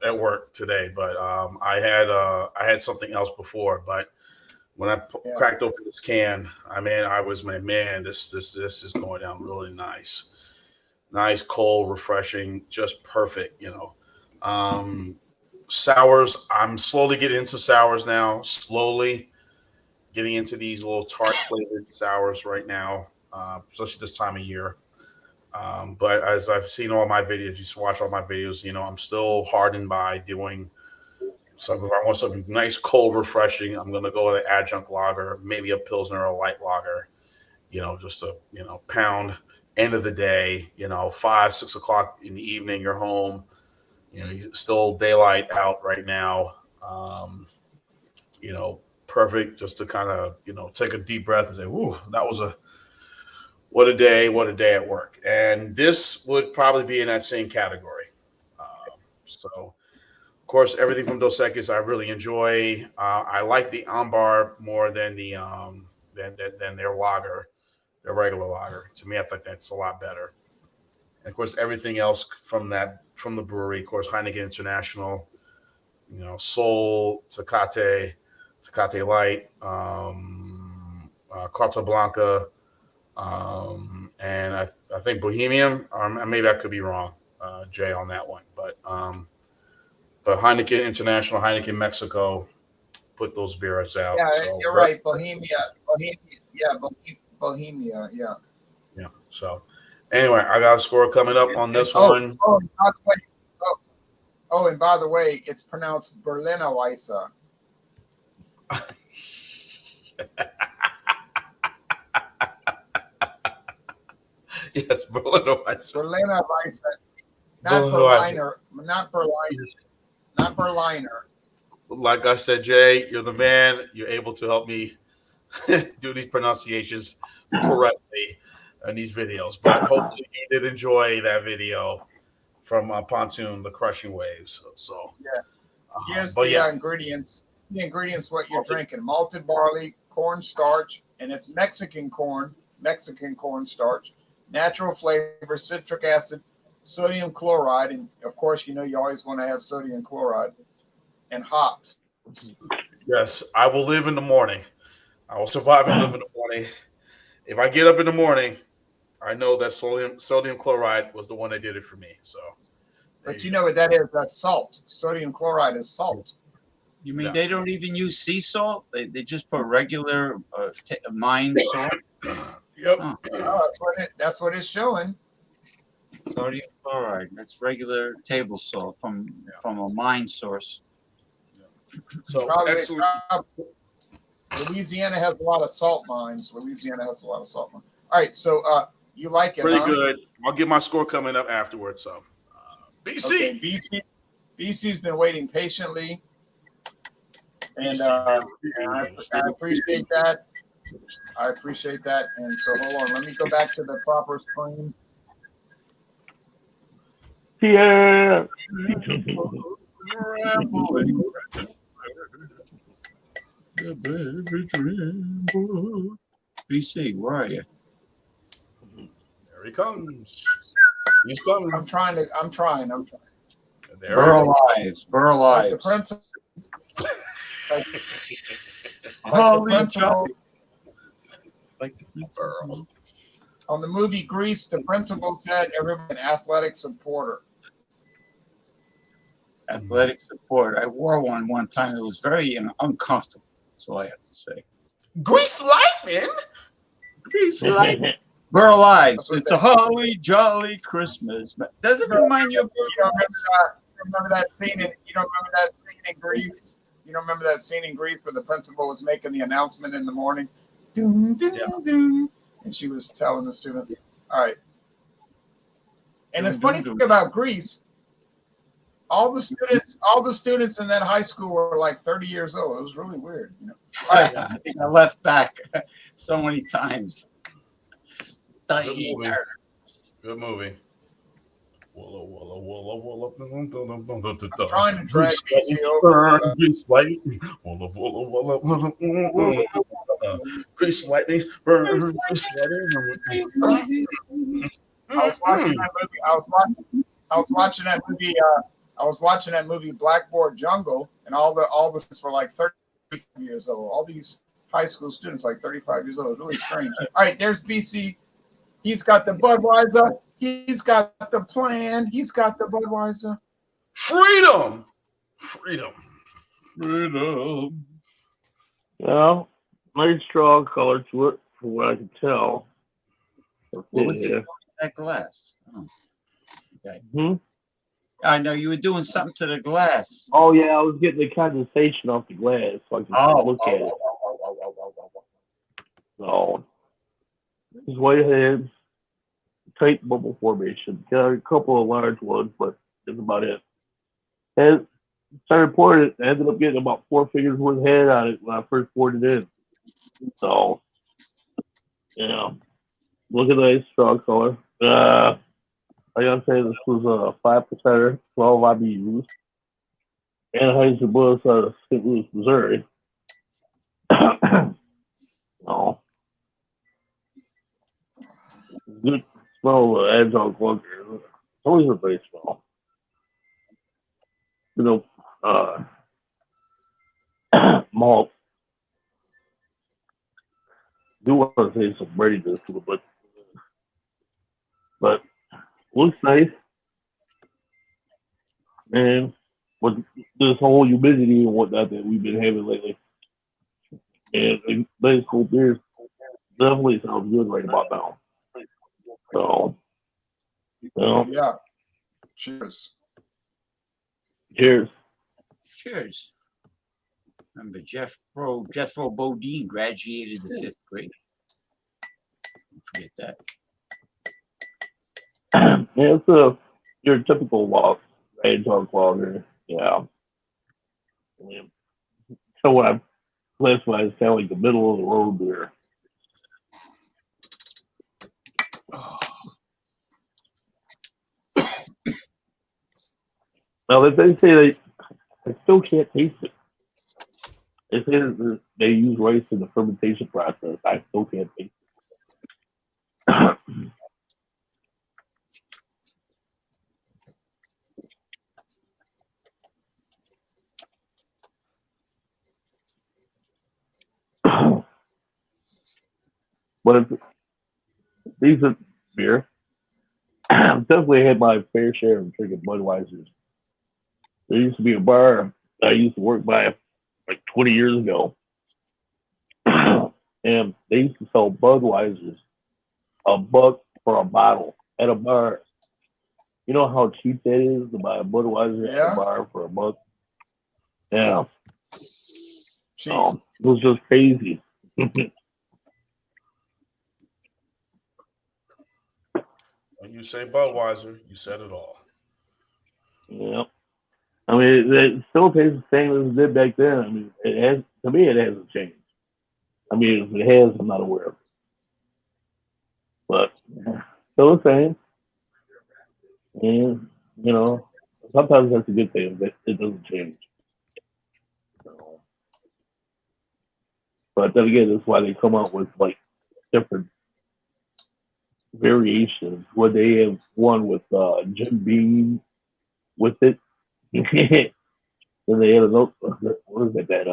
[SPEAKER 2] at work today. But I had something else before. But when I cracked open this can, I was this is going down really nice. Nice, cold, refreshing, just perfect, Sours, I'm slowly getting into sours now, slowly getting into these little tart flavored sours right now, especially this time of year. But as I've seen all my videos, you watch all my videos, I'm still hardened by doing some. If I want something nice, cold, refreshing, I'm going to go with an adjunct lager, maybe a Pilsner or a light lager, just a, pound. End of the day, 5, 6 o'clock in the evening, you're home, still daylight out right now. Perfect just to kind of, take a deep breath and say, whoo, that was what a day at work. And this would probably be in that same category. So, of course, everything from Dos Equis I really enjoy. I like the Ambar more than the than their lager. A regular lager. To me, I think that's a lot better. And of course, everything else from the brewery, of course, Heineken International, Sol, Tecate Light, Carta Blanca, and I think Bohemian. Maybe I could be wrong, Jay, on that one. But Heineken International, Heineken Mexico, put those beers out.
[SPEAKER 1] Yeah,
[SPEAKER 2] so,
[SPEAKER 1] you're right. Bohemia. Yeah.
[SPEAKER 2] So, anyway, I got a score coming up on this one.
[SPEAKER 1] And by the way, it's pronounced Berliner Weisse.
[SPEAKER 2] Yes, Berliner Weisse.
[SPEAKER 1] Berliner Weisse. Not Berliner.
[SPEAKER 2] Like I said, Jay, you're the man. You're able to help me do these pronunciations correctly in these videos. But hopefully you did enjoy that video from Pontoon, the Crushing Waves. So
[SPEAKER 1] yeah. Here's the ingredients. The ingredients, what you're drinking: malted barley, cornstarch, and it's Mexican corn starch, natural flavor, citric acid, sodium chloride, and of course, you always want to have sodium chloride, and hops.
[SPEAKER 2] Yes, I will live in the morning. I will survive and live in the morning. If I get up in the morning, I know that sodium chloride was the one that did it for me. So,
[SPEAKER 1] but you know what that is? That's salt. Sodium chloride is salt.
[SPEAKER 4] You mean they don't even use sea salt? They just put regular mine salt?
[SPEAKER 2] Yep.
[SPEAKER 1] Oh, that's what it's showing.
[SPEAKER 4] Sodium chloride. That's regular table salt from a mine source.
[SPEAKER 2] So excellent.
[SPEAKER 1] Louisiana has a lot of salt mines. All right, so you like it?
[SPEAKER 2] Pretty good. I'll get my score coming up afterwards. So, BC.
[SPEAKER 1] Okay, BC's been waiting patiently, and I appreciate that. And so, hold on. Let me go back to the proper screen.
[SPEAKER 5] Yeah.
[SPEAKER 4] BC, where are you?
[SPEAKER 2] There he comes. He's coming.
[SPEAKER 1] I'm trying.
[SPEAKER 2] There
[SPEAKER 4] Burl Ives.
[SPEAKER 1] Like the principal. On the movie Grease, the principal said everyone an athletic supporter.
[SPEAKER 4] Athletic support. I wore one time. It was very uncomfortable. That's all I have to say.
[SPEAKER 2] Grease Lightning.
[SPEAKER 4] Grease Lightning. Burl Ives.
[SPEAKER 1] That's what
[SPEAKER 4] It's
[SPEAKER 1] they-
[SPEAKER 4] a holly jolly Christmas. Does it remind you of
[SPEAKER 1] You
[SPEAKER 4] Burl
[SPEAKER 1] don't
[SPEAKER 4] Ives?
[SPEAKER 1] remember that scene in you don't remember that scene in Greece? You don't remember that scene in Greece where the principal was making the announcement in the morning? Doom, doom,
[SPEAKER 2] Yeah.
[SPEAKER 1] doom, and she was telling the students. All right. And
[SPEAKER 4] Doom,
[SPEAKER 1] the funny
[SPEAKER 4] doom,
[SPEAKER 1] thing
[SPEAKER 4] doom.
[SPEAKER 1] about Greece, all the students in that high school were like 30 years old. It was really weird, you know. All right.
[SPEAKER 4] I think I left back so many times.
[SPEAKER 2] Good movie. Good movie. Walla, walla, walla, walla,
[SPEAKER 1] I'm trying to drag
[SPEAKER 2] Grease
[SPEAKER 1] BC
[SPEAKER 2] lightning,
[SPEAKER 1] over.
[SPEAKER 2] Grease lightning, walla, walla, walla, walla, Grease lightning, burn, Grease lightning.
[SPEAKER 1] I was watching that movie. I was watching that movie. I was watching that movie Blackboard Jungle, and all the students were like 35 years old. All these high school students like 35 years old. It was really strange. All right, there's BC. He's got the Budweiser. He's got the plan. He's got the Budweiser.
[SPEAKER 2] Freedom, freedom.
[SPEAKER 4] Freedom.
[SPEAKER 5] Well, nice strong color to it, from what I can tell.
[SPEAKER 4] What was it?
[SPEAKER 5] Yeah.
[SPEAKER 4] That glass. Oh. Okay.
[SPEAKER 5] Hmm?
[SPEAKER 4] I know you were doing something to the glass.
[SPEAKER 5] Oh yeah, I was getting the condensation off the glass, so I can look at it. So, these whiteheads, tight bubble formation. Got a couple of large ones, but that's about it. And started pouring it. I ended up getting about 4 fingers worth of head on it when I first poured it in. So, yeah, look at the strong color. I gotta say this was a 5%er, 12 IBUs. Anheuser-Busch out of St. Louis, Missouri. Oh. Good smell of adjunct clunker. It's always a great smell. You know, malt. Do want to say some breadiness to it, but looks nice. And with this whole humidity and whatnot that we've been having lately, and nice cold beers definitely sounds good right about now. So,
[SPEAKER 1] Yeah. Cheers.
[SPEAKER 5] cheers.
[SPEAKER 4] Cheers. Remember Jethro Bodine graduated the 5th grade. Don't forget that.
[SPEAKER 5] Yeah, it's your typical adjunct lager. Yeah. So what I classify as kind of like the middle of the road beer. Now, they say I still can't taste it. They say that they use rice in the fermentation process. I still can't taste it. But it's decent beer. I've definitely had my fair share of drinking Budweisers. There used to be a bar I used to work by like 20 years ago. And they used to sell Budweisers $1 for a bottle at a bar. You know how cheap that is to buy a Budweiser at a bar for $1? Yeah.
[SPEAKER 1] Cheap.
[SPEAKER 5] Oh, it was just crazy.
[SPEAKER 2] When you say Budweiser, you said it all.
[SPEAKER 5] Yeah. I mean, it still tastes the same as it did back then. I mean, to me, it hasn't changed. I mean, if it has, I'm not aware of it. But still the same. And, you know, sometimes that's a good thing, but it doesn't change. So, but then again, that's why they come out with like different variations. Where they have one with Jim Beam with it. Then they had another, what is it, that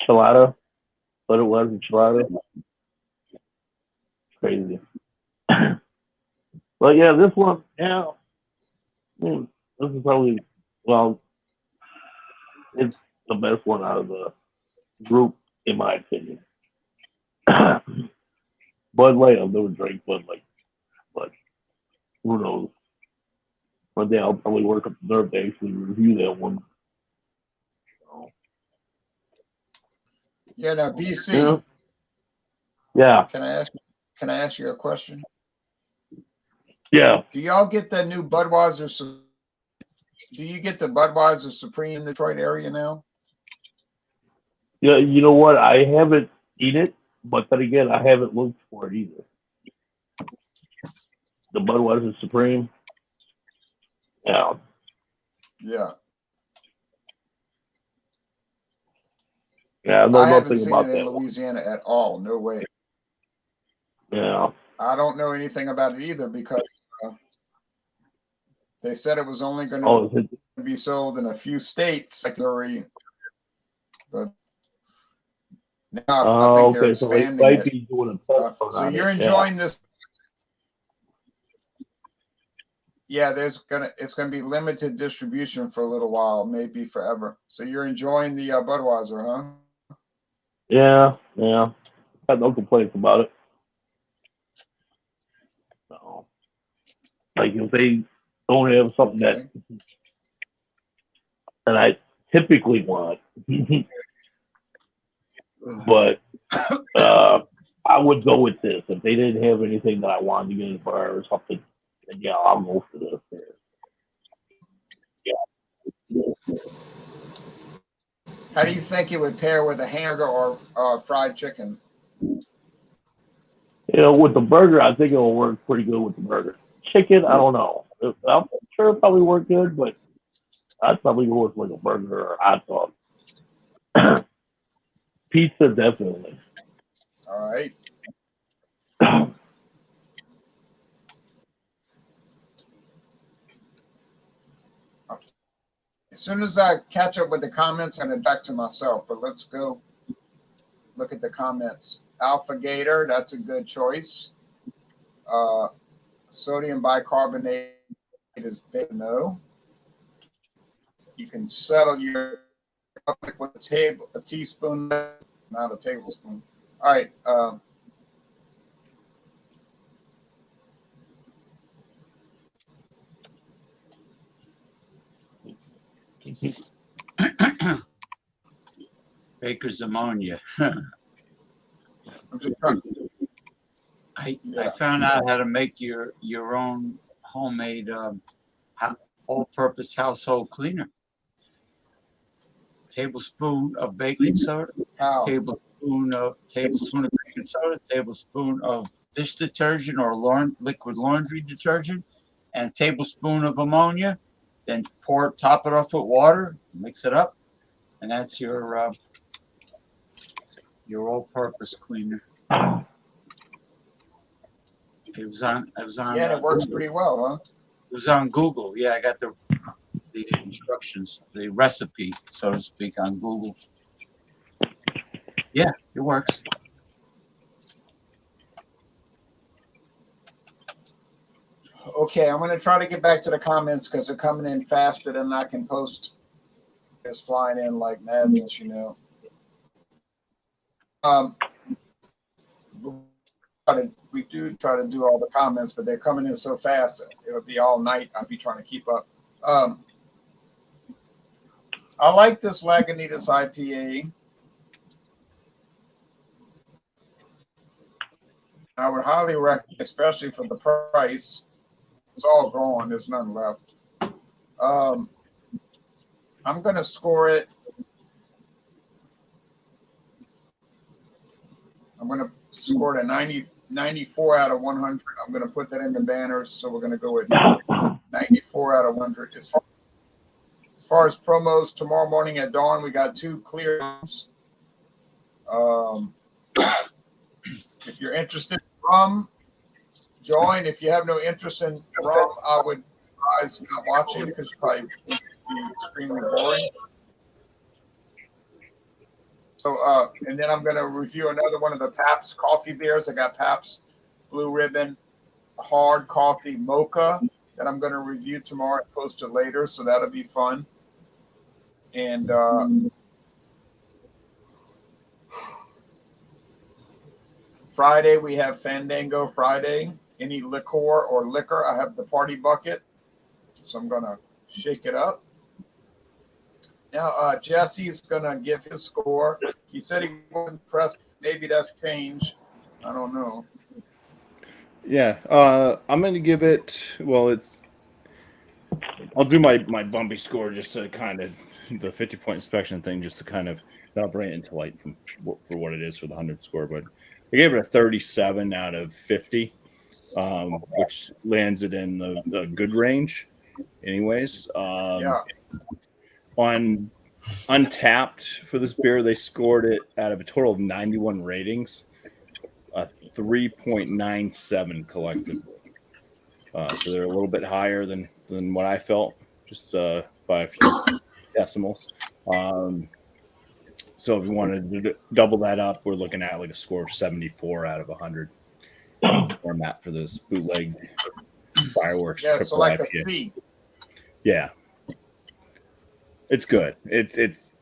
[SPEAKER 5] Chilada? But it was a Chilada. Crazy. But yeah, this one, yeah, this is probably, well, it's the best one out of the group, in my opinion. Bud Light, I've never drank Bud Light, but who knows? One day I'll probably work up the nerve to actually review that one. So,
[SPEAKER 1] Yeah, now BC,
[SPEAKER 5] yeah,
[SPEAKER 1] can I ask you a question?
[SPEAKER 5] yeah.
[SPEAKER 1] Do y'all get the new Budweiser? Do you get the Budweiser Supreme in the Detroit area now?
[SPEAKER 5] Yeah, you know what? I haven't seen it, but then again, I haven't looked for it either. The Budweiser Supreme. Yeah.
[SPEAKER 1] Yeah.
[SPEAKER 5] Yeah, I know
[SPEAKER 1] I haven't
[SPEAKER 5] nothing
[SPEAKER 1] seen
[SPEAKER 5] about
[SPEAKER 1] it in
[SPEAKER 5] that one.
[SPEAKER 1] Louisiana at all. No way.
[SPEAKER 5] Yeah.
[SPEAKER 1] I don't know anything about it either because they said it was only going to
[SPEAKER 5] Oh, is it?
[SPEAKER 1] be sold in a few states, like Missouri, but now I think they're
[SPEAKER 5] Okay, so they
[SPEAKER 1] expanding
[SPEAKER 5] might
[SPEAKER 1] it.
[SPEAKER 5] be doing a test run
[SPEAKER 1] So
[SPEAKER 5] on
[SPEAKER 1] you're
[SPEAKER 5] it.
[SPEAKER 1] enjoying this? Yeah, it's gonna be limited distribution for a little while, maybe forever. So you're enjoying the Budweiser, huh?
[SPEAKER 5] Yeah, yeah. I have no complaints about it. So, like if they don't have something
[SPEAKER 1] Okay.
[SPEAKER 5] that I typically want, but I would go with this. If they didn't have anything that I wanted to get in a bar or something, then yeah, I'll go for this.
[SPEAKER 1] How do you think it would pair with a hamburger or fried chicken?
[SPEAKER 5] You know, with the burger, I think it'll work pretty good with the burger. Chicken, I don't know. I'm sure it'll probably work good, but I'd probably go with like a burger or a hot dog. Pizza, definitely.
[SPEAKER 1] All right. As soon as I catch up with the comments, I'm going to back to myself, but let's go look at the comments. Alpha Gator, that's a good choice. Sodium bicarbonate is big no. You can settle your with a teaspoon, not a tablespoon. All right.
[SPEAKER 4] Baker's ammonia.
[SPEAKER 1] I'm just trying.
[SPEAKER 4] I
[SPEAKER 1] Yeah.
[SPEAKER 4] found out how to make your own homemade all-purpose household cleaner. Tablespoon of baking soda,
[SPEAKER 1] How?
[SPEAKER 4] tablespoon of baking soda, tablespoon of dish detergent or liquid laundry detergent, and a tablespoon of ammonia. Then top it off with water, mix it up, and that's your all-purpose cleaner. It was on.
[SPEAKER 1] Yeah, and it works pretty well, huh?
[SPEAKER 4] It was on Google. Yeah, I got the instructions, the recipe, so to speak, on Google. Yeah, it works.
[SPEAKER 1] Okay, I'm going to try to get back to the comments because they're coming in faster than I can post. It's flying in like madness, you know. We do try to do all the comments, but they're coming in so fast, it'll be all night. I'll be trying to keep up. I like this Lagunitas IPA. I would highly recommend, especially for the price. It's all gone. There's none left. I'm going to score it. I'm going to score it a 94 out of 100. I'm going to put that in the banners. So we're going to go with 94 out of 100. As far as promos, tomorrow morning at dawn, we got 2 clear ones. If you're interested in rum, join. If you have no interest in rum, I would advise not watching because it's probably be extremely boring. So, and then I'm going to review another one of the Pabst coffee beers. I got Pabst Blue Ribbon Hard Coffee Mocha that I'm going to review tomorrow and post it later. So that'll be fun. And Friday, we have Fandango Friday. Any liquor or liquor, I have the party bucket. So I'm going to shake it up. Now, Jesse's going to give his score. He said he wasn't impressed. Maybe that's changed. I don't know.
[SPEAKER 3] Yeah, I'm going to give it. Well, I'll do my bumpy score just to kind of the 50-point inspection thing, just to kind of not bring it into light for what it is for the 100 score. But I gave it a 37 out of 50, which lands it in the good range, anyways.
[SPEAKER 1] Yeah.
[SPEAKER 3] On Untapped for this beer, they scored it out of a total of 91 ratings, a 3.97 collectively. So they're a little bit higher than what I felt, just by a few decimals. So if you wanted to double that up, we're looking at like a score of 74 out of 100 format for this bootleg fireworks.
[SPEAKER 1] Yeah, so like a
[SPEAKER 3] IPA.
[SPEAKER 1] C.
[SPEAKER 3] Yeah, it's good. It's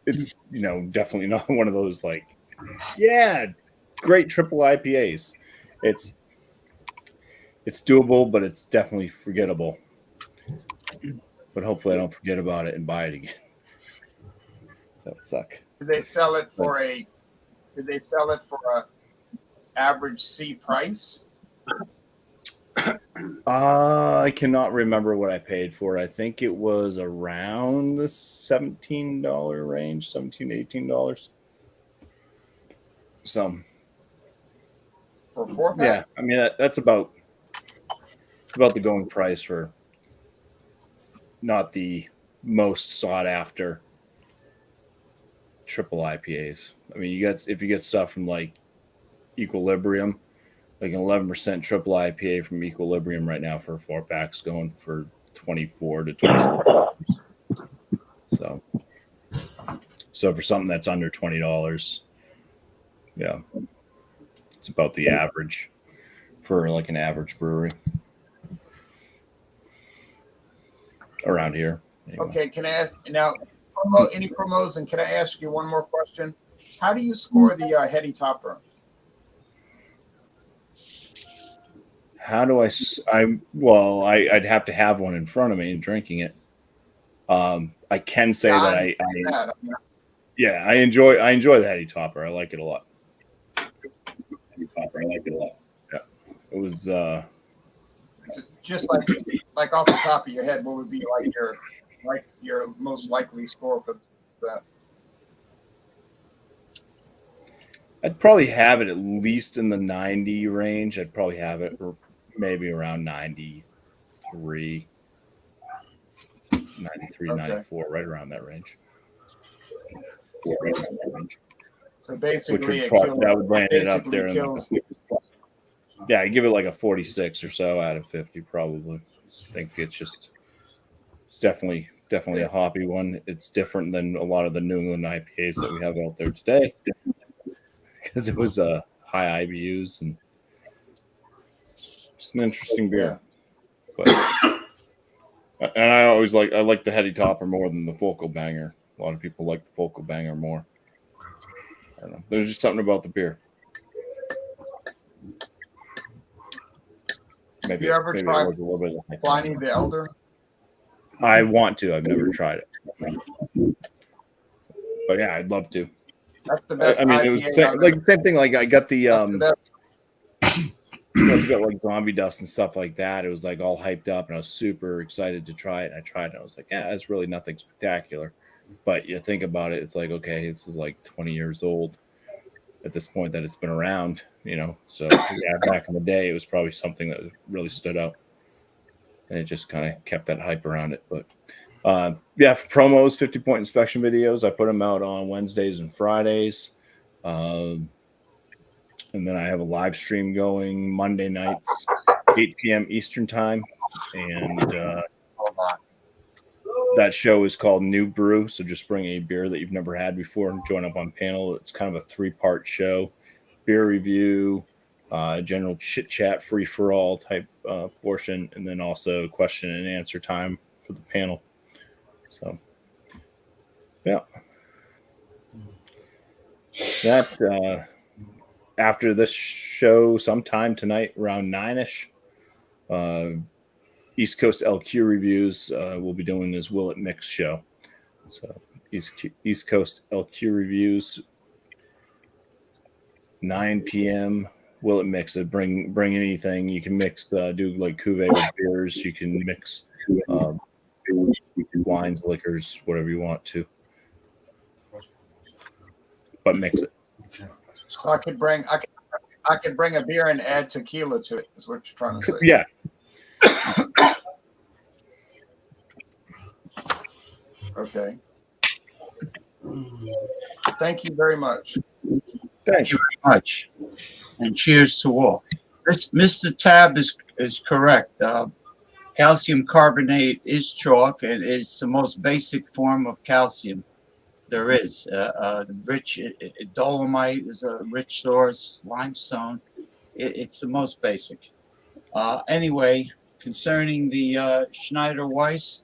[SPEAKER 3] definitely not one of those like, yeah, great triple IPAs. It's doable, but it's definitely forgettable. But hopefully I don't forget about it and buy it again. That would suck.
[SPEAKER 1] Did they sell it for a average C price?
[SPEAKER 3] I cannot remember what I paid for it. I think it was around the $17 range, $17 to $18. So
[SPEAKER 1] For 4-pack?
[SPEAKER 3] yeah, I mean that's about the going price for not the most sought after triple IPAs. I mean, if you get stuff from like Equilibrium, like an 11% triple IPA from Equilibrium right now for 4-packs going for $24 to $26. So for something that's under $20, yeah, it's about the average for like an average brewery around here. Anyway.
[SPEAKER 1] Okay, can I ask now any promos, and can I ask you one more question? How do you score the Heady Topper?
[SPEAKER 3] How do I'd have to have one in front of me and drinking it. I can say that I enjoy the Heady Topper. I like it a lot. Yeah, it was.
[SPEAKER 1] Just like off the top of your head, what would be like your most likely score for that?
[SPEAKER 3] I'd probably have it at least in the 90 range. I'd probably have it maybe around 93, 94, right around that range.
[SPEAKER 1] So basically,
[SPEAKER 3] that would land it up there. Yeah, I give it like a 46 or so out of 50, probably. I think it's definitely a hoppy one. It's different than a lot of the New England IPAs that we have out there today because it was high IBUs and just an interesting beer. But and I like the Heady Topper more than the Focal Banger. A lot of people like the Focal Banger more. I don't know. There's just something about the beer. Maybe,
[SPEAKER 1] you ever tried Pliny the Elder?
[SPEAKER 3] I want to. I've never tried it. But yeah, I'd love to.
[SPEAKER 1] That's the best.
[SPEAKER 3] I mean, it was the same thing. Like I got the got like Zombie Dust and stuff like that. It was like all hyped up, and I was super excited to try it. And I tried it, and I was like, yeah, it's really nothing spectacular. But you think about it, it's like, okay, this is like 20 years old at this point that it's been around, So yeah, back in the day, it was probably something that really stood out, and it just kind of kept that hype around it. But yeah, for promos, 50-point inspection videos, I put them out on Wednesdays and Fridays, and then I have a live stream going Monday nights, 8 p.m. Eastern time, and that show is called New Brew. So just bring a beer that you've never had before and join up on panel. It's kind of a 3-part show: beer review, general chit chat, free for all type portion, and then also question and answer time for the panel. So, yeah, after this show, sometime tonight around 9ish, East Coast LQ Reviews will be doing his Will It Mix show. So East Coast LQ Reviews, 9 p.m. Will It Mix it? Bring anything. You can mix, do like cuvee with beers. You can mix wines, liquors, whatever you want to. But mix it.
[SPEAKER 1] So I could bring a beer and add tequila to it. Is what you're trying to say?
[SPEAKER 3] Yeah.
[SPEAKER 1] Okay. Thank you very much.
[SPEAKER 4] Thank you very much. And cheers to all. Mr. Tab is correct. Calcium carbonate is chalk, and it's the most basic form of calcium there is. The rich dolomite is a rich source. Limestone, it's the most basic. Anyway, concerning the Schneider Weiss,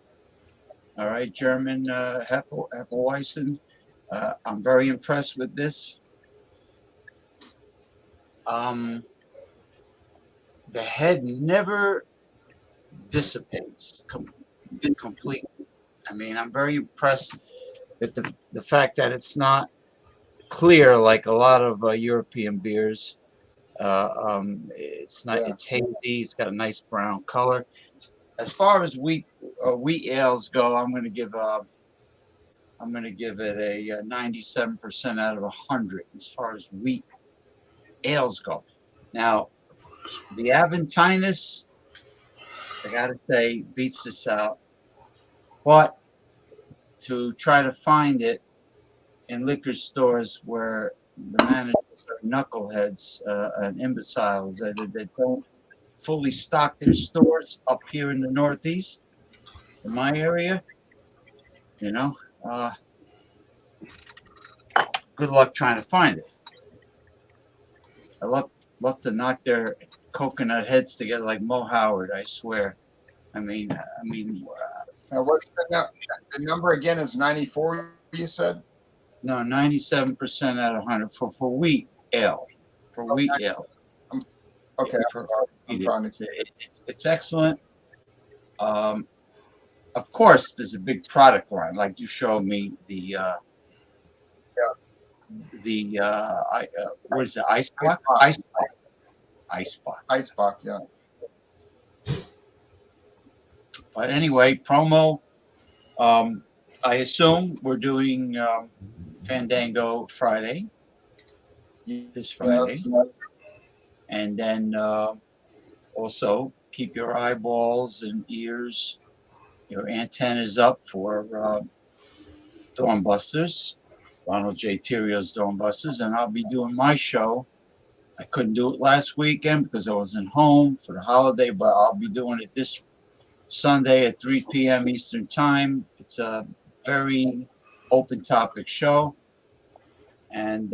[SPEAKER 4] all right, German Hefeweizen, I'm very impressed with this. The head never dissipates completely. I mean, I'm very impressed with the fact that it's not clear like a lot of European beers. It's not. Yeah. It's hazy. It's got a nice brown color. As far as wheat ales go, I'm going to give it a 97% out of 100 as far as wheat ales go. Now, the Aventinus, I gotta say, beats this out. But to try to find it in liquor stores where the managers are knuckleheads and imbeciles that don't fully stock their stores up here in the Northeast, in my area, good luck trying to find it. I love to knock their coconut heads together like Mo Howard, I swear. I mean.
[SPEAKER 1] What's the number again? Is 94? You said?
[SPEAKER 4] No, 97% out of 100 for wheat ale. For wheat ale.
[SPEAKER 1] Okay. I'm trying to see.
[SPEAKER 4] It's excellent. Of course, there's a big product line, like you showed me what is it? Eisbach?
[SPEAKER 1] Eisbach, yeah.
[SPEAKER 4] But anyway, promo. I assume we're doing Fandango Friday. This Friday. Yes. And then also keep your eyeballs and ears, your antennas up for Doombusters, Ronald J. Terrio's Doombusters, and I'll be doing my show. I couldn't do it last weekend because I wasn't home for the holiday, but I'll be doing it this Sunday at 3 p.m. Eastern Time. It's a very open topic show, and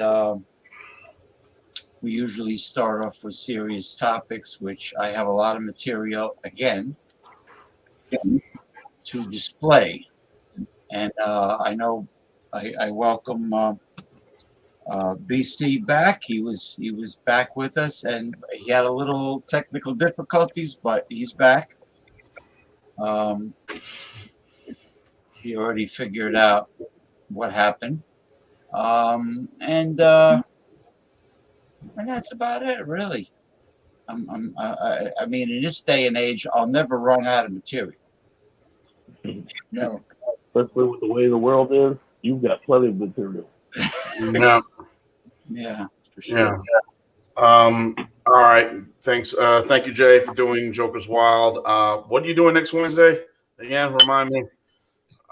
[SPEAKER 4] we usually start off with serious topics, which I have a lot of material again to display. And I know I welcome BC back. He was back with us, and he had a little technical difficulties, but he's back. He already figured out what happened, and that's about it, really. I mean, in this day and age, I'll never run out of material.
[SPEAKER 1] No.
[SPEAKER 5] Especially with the way the world is, you've got plenty of material.
[SPEAKER 4] Yeah, for sure.
[SPEAKER 2] Yeah. All right. Thanks. Thank you, Jay, for doing Joker's Wild. What are you doing next Wednesday? Again, remind me.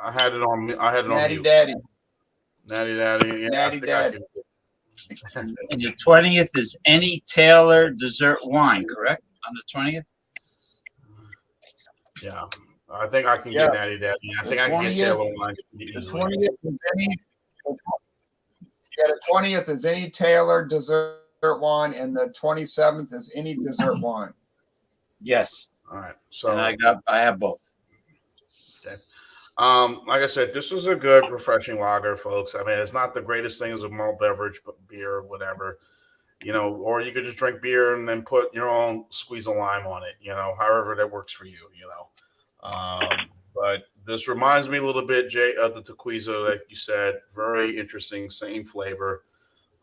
[SPEAKER 2] I had it on
[SPEAKER 1] Natty
[SPEAKER 2] mute.
[SPEAKER 1] Daddy.
[SPEAKER 2] Natty Daddy. Yeah,
[SPEAKER 1] Natty Daddy.
[SPEAKER 4] And the 20th is any Taylor dessert wine, correct? On the 20th?
[SPEAKER 2] Yeah. I think I can get Natty Daddy. I think I can get Taylor wine.
[SPEAKER 1] The 20th is any Taylor dessert wine, and the 27th is any dessert wine.
[SPEAKER 4] Yes.
[SPEAKER 2] All right. So
[SPEAKER 4] and I have both.
[SPEAKER 2] Okay. Like I said, this was a good, refreshing lager, folks. I mean, it's not the greatest thing as a malt beverage, but beer or whatever. or you could just drink beer and then put your own squeeze of lime on it, however that works for you, But this reminds me a little bit, Jay, of the Tequila, like you said, very interesting, same flavor.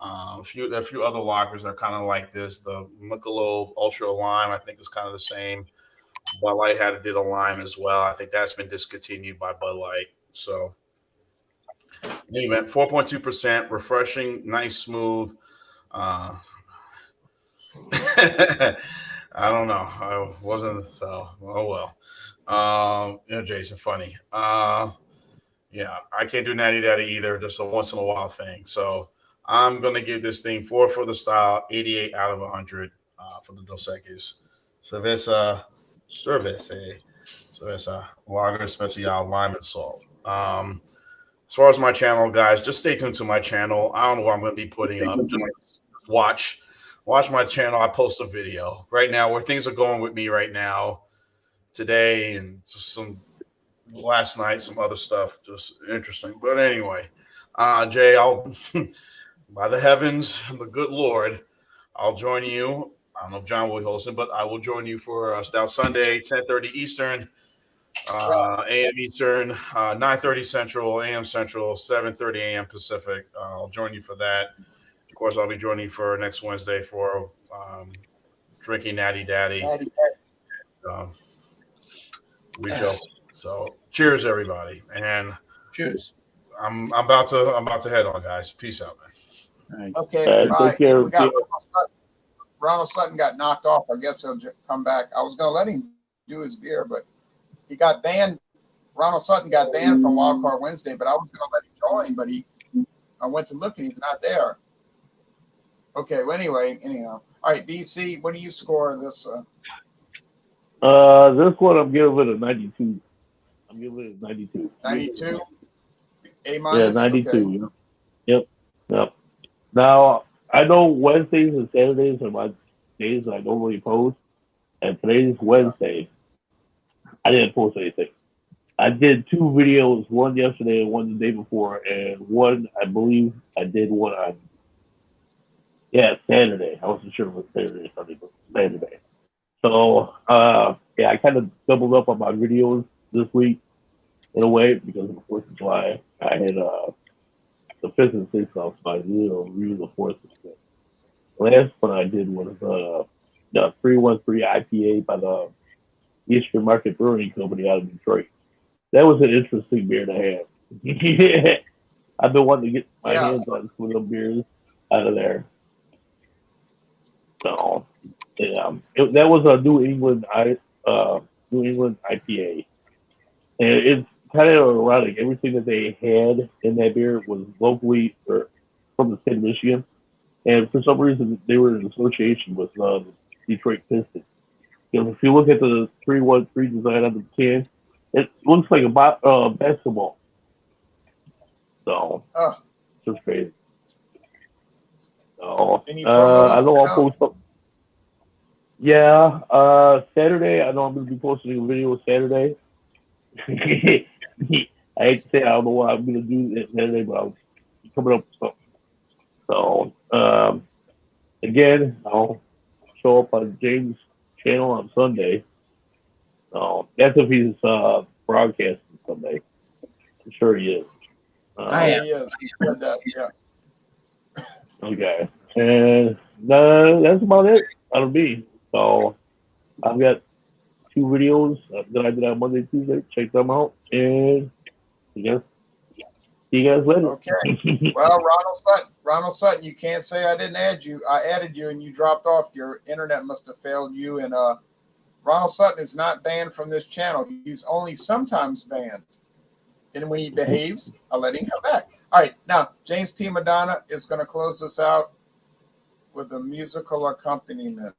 [SPEAKER 2] A few other lagers are kind of like this. The Michelob Ultra Lime, I think, is kind of the same. Bud Light did a lime as well. I think that's been discontinued by Bud Light. So, anyway, 4.2%, refreshing, nice, smooth. I don't know. I wasn't so. Oh well. Jason, funny. Yeah, I can't do Natty Daddy either. Just a once in a while thing. So I'm gonna give this thing 4 for the style, 88 out of 100 for the Dos Equis. Cerveza Lager Especial Lime and Salt. As far as my channel, guys, just stay tuned to my channel. I don't know what I'm going to be putting up. Just watch my channel. I post a video right now where things are going with me right now, today, and some last night, some other stuff, just interesting. But anyway, Jay, I'll by the heavens, the good Lord, I'll join you. I don't know if John will host it, but I will join you for Stout Sunday, 10:30 Eastern, a.m. Eastern, 9:30 Central, a.m. Central, 7:30 a.m. Pacific. I'll join you for that. Of course, I'll be joining you for next Wednesday for drinking Natty Daddy. We shall see. So, cheers, everybody, and
[SPEAKER 4] Cheers.
[SPEAKER 2] I'm about to head on, guys. Peace out, man.
[SPEAKER 1] Okay, bye.
[SPEAKER 5] Take care.
[SPEAKER 1] We got Ronald Sutton got knocked off. I guess he'll come back. I was going to let him do his beer, but he got banned. Ronald Sutton got banned from Wildcard Wednesday, but I was going to let him join, but I went to look and he's not there. Okay, well, anyhow. All right, BC, what do you score this?
[SPEAKER 5] This one I'm giving it a 92. I'm giving it a 92.
[SPEAKER 1] 92? A
[SPEAKER 5] Yeah,
[SPEAKER 1] minus?
[SPEAKER 5] 92.
[SPEAKER 1] Okay.
[SPEAKER 5] Yep. Now, I know Wednesdays and Saturdays are my days I normally post, and today's Wednesday. I didn't post anything. I did 2 videos, one yesterday and one the day before, and one, I believe I did one on, Saturday. I wasn't sure if it was Saturday or Sunday, but Saturday. So, I kind of doubled up on my videos this week in a way because of the 4th of July. I had the 5th and 6th off, so I did review the 4th and 5th. The last one I did was the 313 IPA by the Eastern Market Brewing Company out of Detroit. That was an interesting beer to have. I've been wanting to get my hands on some of them beers out of there. So, that was a New England IPA, and it's kind of ironic. Everything that they had in that beer was locally or from the state of Michigan, and for some reason they were in association with the Detroit Pistons. If you look at the 313 design on the can, it looks like a basketball. So, it's just crazy. So, I know I'll post up. Yeah, Saturday, I know I'm going to be posting a video Saturday. I hate to say I don't know what I'm going to do Saturday, but I'll be coming up with something. So, again, I'll show up on James' channel on Sunday. So, that's if he's broadcasting Sunday. I'm sure he is.
[SPEAKER 1] He is. He said that, yeah.
[SPEAKER 5] Okay. And that's about it out of me. So I've got 2 videos that I did on Monday, Tuesday. Check them out. And see you guys later.
[SPEAKER 1] Okay. Well, Ronald Sutton, you can't say I didn't add you. I added you and you dropped off. Your internet must have failed you. And Ronald Sutton is not banned from this channel. He's only sometimes banned. And when he behaves, I'll let him come back. All right. Now, James P. Madonna is going to close this out with a musical accompaniment.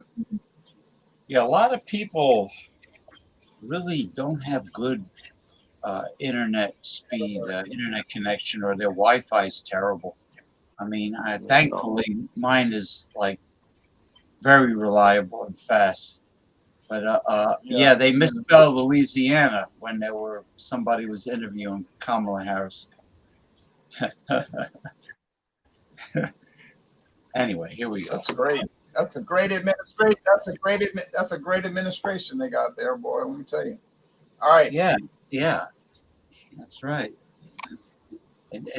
[SPEAKER 4] Yeah, a lot of people really don't have good internet speed, internet connection, or their Wi-Fi is terrible. I mean, thankfully mine is like very reliable and fast. But they misspelled Louisiana when somebody was interviewing Kamala Harris. Anyway, here we go.
[SPEAKER 1] That's great. That's a great administration. That's a great administration they got there, boy. Let me tell you. All right.
[SPEAKER 4] Yeah, yeah, that's right. And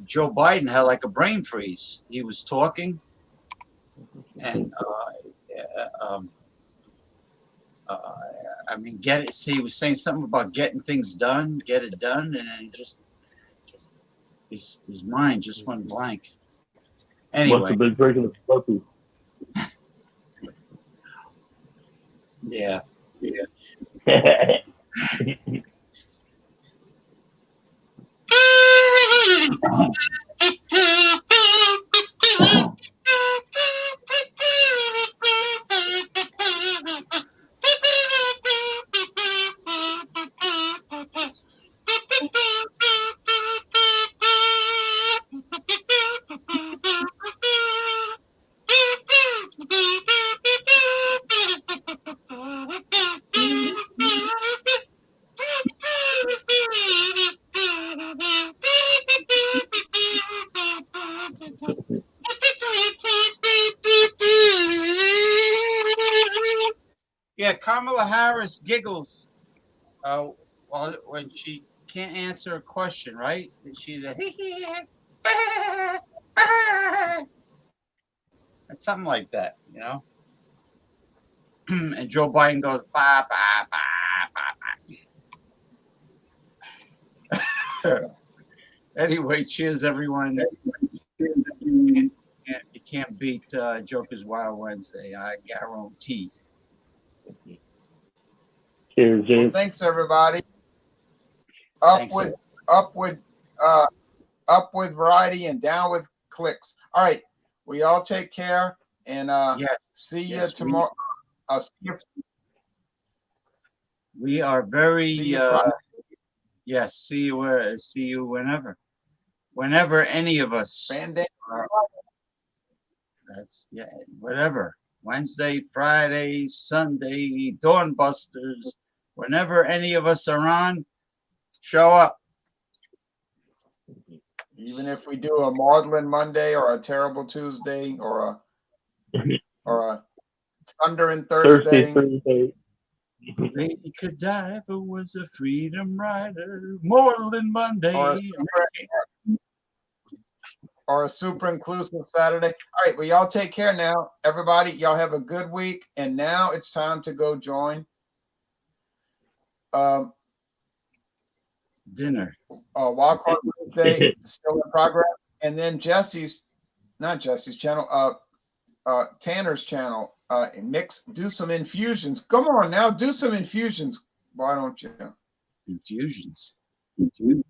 [SPEAKER 4] Joe Biden had like a brain freeze. He was talking, and I mean, he was saying something about getting things done, get it done, and then just his mind just went blank.
[SPEAKER 5] Must
[SPEAKER 4] Anyway,
[SPEAKER 5] have been drinking a Slurpee.
[SPEAKER 4] yeah. Yeah, Kamala Harris giggles when she can't answer a question, right? And she's a it's something like that, you know. And Joe Biden goes ba ba ba ba ba. Anyway, cheers everyone. You can't beat Joker's Wild Wednesday. I guarantee.
[SPEAKER 5] Cheers,
[SPEAKER 1] Well,
[SPEAKER 5] James.
[SPEAKER 1] thanks everybody.
[SPEAKER 4] Thanks,
[SPEAKER 1] Up with variety and down with clicks. All right. We all take care and
[SPEAKER 4] Yes,
[SPEAKER 1] see you
[SPEAKER 4] yes,
[SPEAKER 1] tomorrow.
[SPEAKER 4] we are very
[SPEAKER 1] See you Friday.
[SPEAKER 4] yes. See you whenever any of us.
[SPEAKER 1] Band-Aid.
[SPEAKER 4] That's whatever. Wednesday, Friday, Sunday, Dawnbusters. Whenever any of us are on, show up.
[SPEAKER 1] Even if we do a maudlin Monday or a terrible Tuesday or a thundering Thursday.
[SPEAKER 5] Thursday.
[SPEAKER 4] Lady Godiva was a freedom rider, more than Monday.
[SPEAKER 1] Or a super inclusive Saturday. All right, well, y'all take care now. Everybody, y'all have a good week. And now it's time to go join
[SPEAKER 4] Dinner.
[SPEAKER 1] Walk Hard Wednesday, still in progress. And then not Jesse's channel, Tanner's channel. Do some infusions. Come on now, do some infusions. Why don't you?
[SPEAKER 4] Infusions.